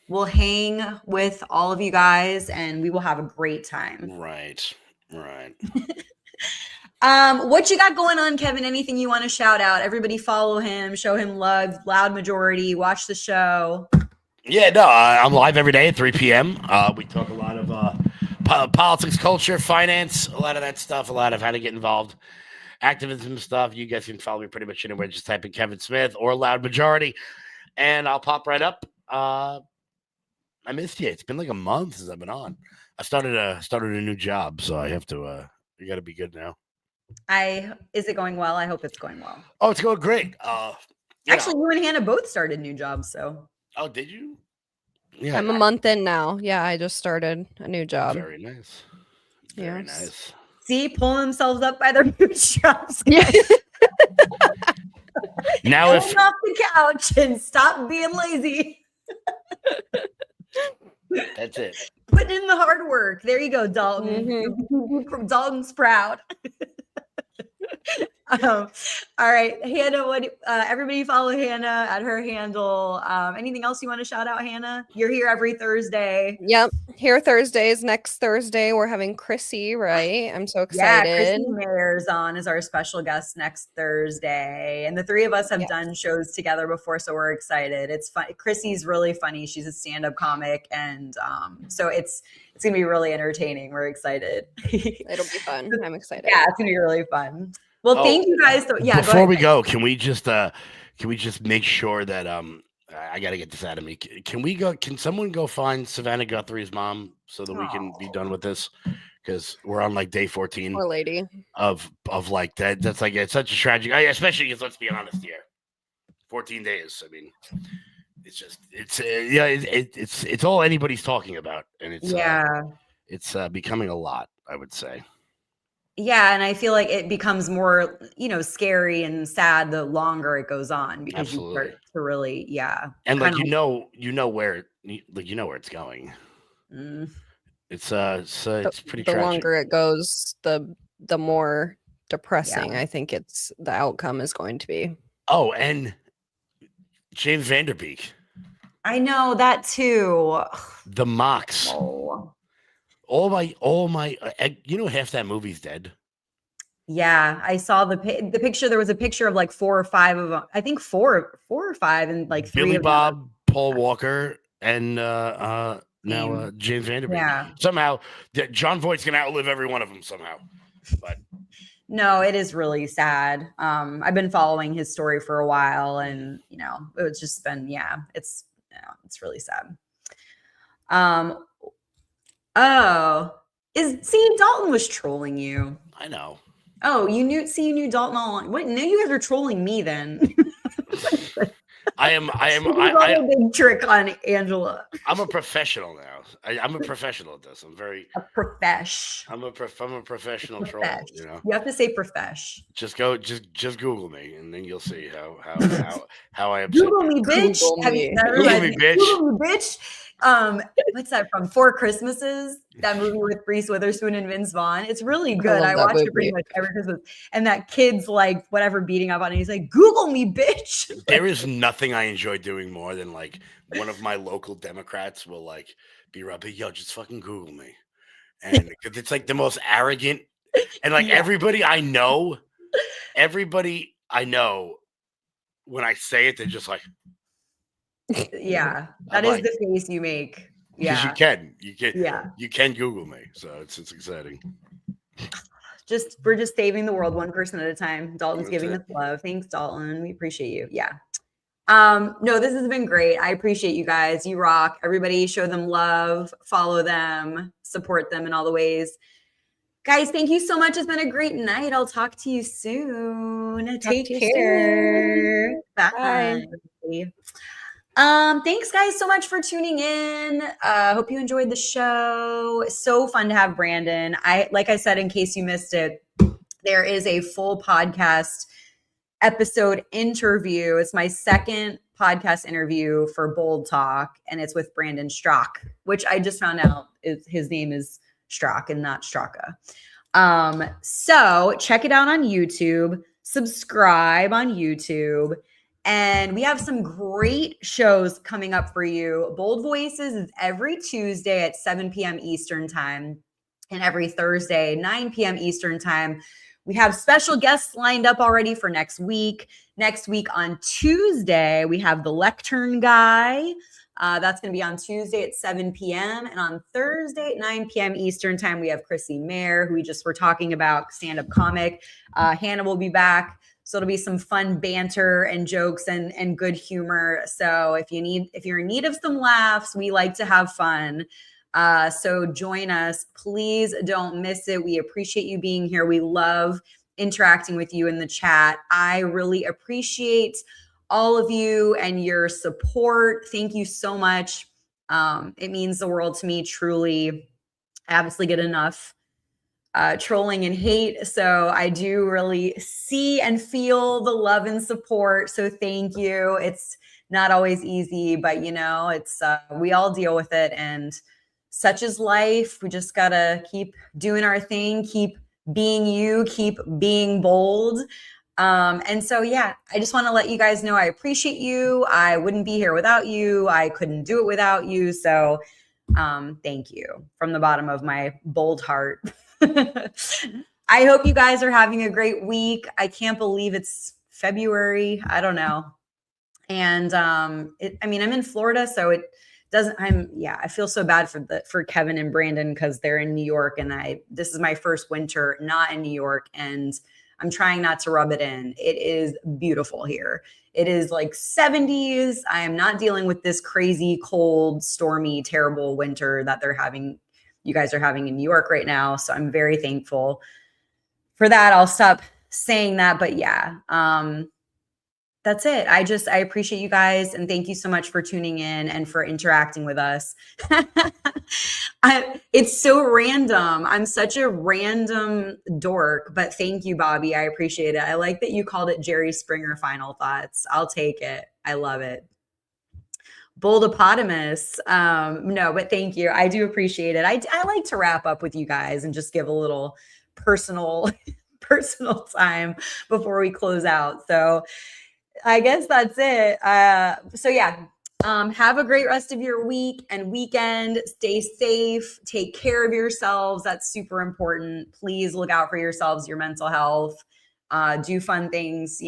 will hang with all of you guys, and we will have a great time. Right. What you got going on, Kevin? Anything you want to shout out? Everybody follow him, show him love, Loud Majority, watch the show. Yeah, no, I'm live every day at 3 p.m. We talk a lot of politics, culture, finance, a lot of that stuff, a lot of how to get involved, activism stuff. You guys can follow me pretty much anywhere. Just type in Kevin Smith or Loud Majority, and I'll pop right up. I missed you. It's been like a month since I've been on. I started a new job, so I have to. You got to be good now. Is it going well? I hope it's going well. Oh, it's going great. Actually, you and Hannah both started new jobs, so. Oh, did you? Yeah. I'm a month in now. Yeah, I just started a new job. Very nice. Very nice. See, pulling themselves up by their bootstraps. Yeah. Now off the couch and stop being lazy. That's it. Put in the hard work. There you go, Dalton. Mm-hmm. Dalton's proud. All right, Hannah. Everybody follow Hannah at her handle. Anything else you want to shout out, Hannah? You're here every Thursday. Yep, here Thursdays. Next Thursday we're having Chrissy. Right, I'm so excited. Yeah, Chrissy Mayer's on as our special guest next Thursday, and the three of us have done shows together before, so we're excited. It's fun. Chrissy's really funny. She's a stand-up comic, and so it's gonna be really entertaining. We're excited. It'll be fun. I'm excited. Yeah, it's gonna be really fun. Well, thank you guys. Before we go, can we just make sure that I got to get this out of me. Can someone go find Savannah Guthrie's mom so that we can be done with this? Because we're on like day 14. Poor lady. Of like that. That's like, it's such a tragic, especially because let's be honest here, 14 days. I mean, it's just, it's all anybody's talking about. And it's becoming a lot, I would say. Yeah, and I feel like it becomes more, scary and sad the longer it goes on because you start to really, and like you know where it's going. It's pretty. The tragic. longer it goes, the more depressing I think the outcome is going to be. Oh, and James Vanderbeek. I know that too. The mocks. Oh. All my, half that movie's dead. Yeah, I saw the picture. There was a picture of like 4 or 5 of them. I think four or 5, and like 3 Billy of Bob, them. Paul Walker, and now James Vanderbeek. Yeah. Somehow, John Voight's gonna outlive every one of them somehow. But No, it is really sad. I've been following his story for a while, and it's just been, it's really sad. Dalton was trolling you. I know. Oh, you knew Dalton all along. What? No, you guys are trolling me then. I am a big trick on Angela. I'm a professional now. I'm a professional at this. I'm a professional troll. You have to say profesh. Just Google me, and then you'll see how I upset Google me, bitch. Google me, bitch. Google me, bitch. What's that from? Four Christmases, that movie with Reese Witherspoon and Vince Vaughn. It's really good. I watch it pretty much every Christmas. And that kid's like whatever beating up on it. He's like, Google me, bitch. There is nothing I enjoy doing more than like one of my local Democrats will like be rubbing, yo, just fucking Google me. And it's like the most arrogant, and like everybody I know, when I say it, they're just like, yeah, that is the face you make. Yeah, you can Google me, so it's exciting. We're just saving the world one person at a time. Dalton's giving us love. Thanks, Dalton. We appreciate you. Yeah. No, this has been great. I appreciate you guys. You rock. Everybody show them love, follow them, support them in all the ways. Guys, thank you so much. It's been a great night. I'll talk to you soon. Take care. Bye. Thanks guys so much for tuning in. Hope you enjoyed the show. So fun to have Brandon. Like I said, in case you missed it, there is a full podcast episode interview. It's my second podcast interview for Bold Talk, and it's with Brandon Straka, which I just found out his name is Straka and not Straka. So check it out on YouTube, subscribe on YouTube. And we have some great shows coming up for you. Bold Voices is every Tuesday at 7 p.m. Eastern time, and every Thursday, 9 p.m. Eastern time. We have special guests lined up already for next week. Next week on Tuesday, we have the Lectern Guy. That's going to be on Tuesday at 7 p.m. And on Thursday at 9 p.m. Eastern time, we have Chrissy Mayer, who we just were talking about, stand-up comic. Hannah will be back. So it'll be some fun banter and jokes and good humor. So if you're in need of some laughs, we like to have fun. So join us. Please don't miss it. We appreciate you being here. We love interacting with you in the chat. I really appreciate all of you and your support. Thank you so much. It means the world to me, truly. I obviously get enough trolling and hate. So I do really see and feel the love and support. So thank you. It's not always easy, but it's we all deal with it, and such is life. We just gotta keep doing our thing, keep being you, keep being bold. And so, I just want to let you guys know I appreciate you. I wouldn't be here without you. I couldn't do it without you. So thank you from the bottom of my bold heart. I hope you guys are having a great week. I can't believe it's February. I don't know. And I'm in Florida, so it doesn't, I feel so bad for Kevin and Brandon because they're in New York, and this is my first winter not in New York, and I'm trying not to rub it in. It is beautiful here. It is like 70s. I am not dealing with this crazy, cold, stormy, terrible winter that you guys are having in New York right now. So I'm very thankful for that. I'll stop saying that, but that's it. I appreciate you guys, and thank you so much for tuning in and for interacting with us. It's so random. I'm such a random dork, but thank you, Bobby. I appreciate it. I like that you called it Jerry Springer Final Thoughts. I'll take it. I love it. Boldopotamus. No, but thank you. I do appreciate it. I like to wrap up with you guys and just give a little personal time before we close out. So I guess that's it. Have a great rest of your week and weekend. Stay safe. Take care of yourselves. That's super important. Please look out for yourselves, your mental health. Do fun things,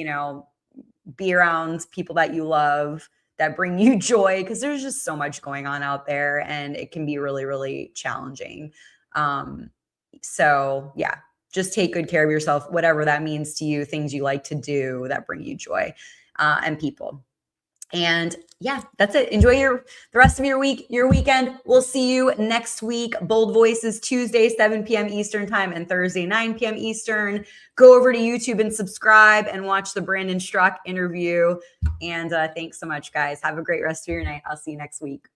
be around people that you love, that bring you joy, because there's just so much going on out there, and it can be really, really challenging. just take good care of yourself, whatever that means to you, things you like to do that bring you joy and people. And yeah, that's it. Enjoy the rest of your week, your weekend. We'll see you next week. Bold Voices, Tuesday, 7 p.m. Eastern time and Thursday, 9 p.m. Eastern. Go over to YouTube and subscribe and watch the Brandon Straka interview. And thanks so much, guys. Have a great rest of your night. I'll see you next week.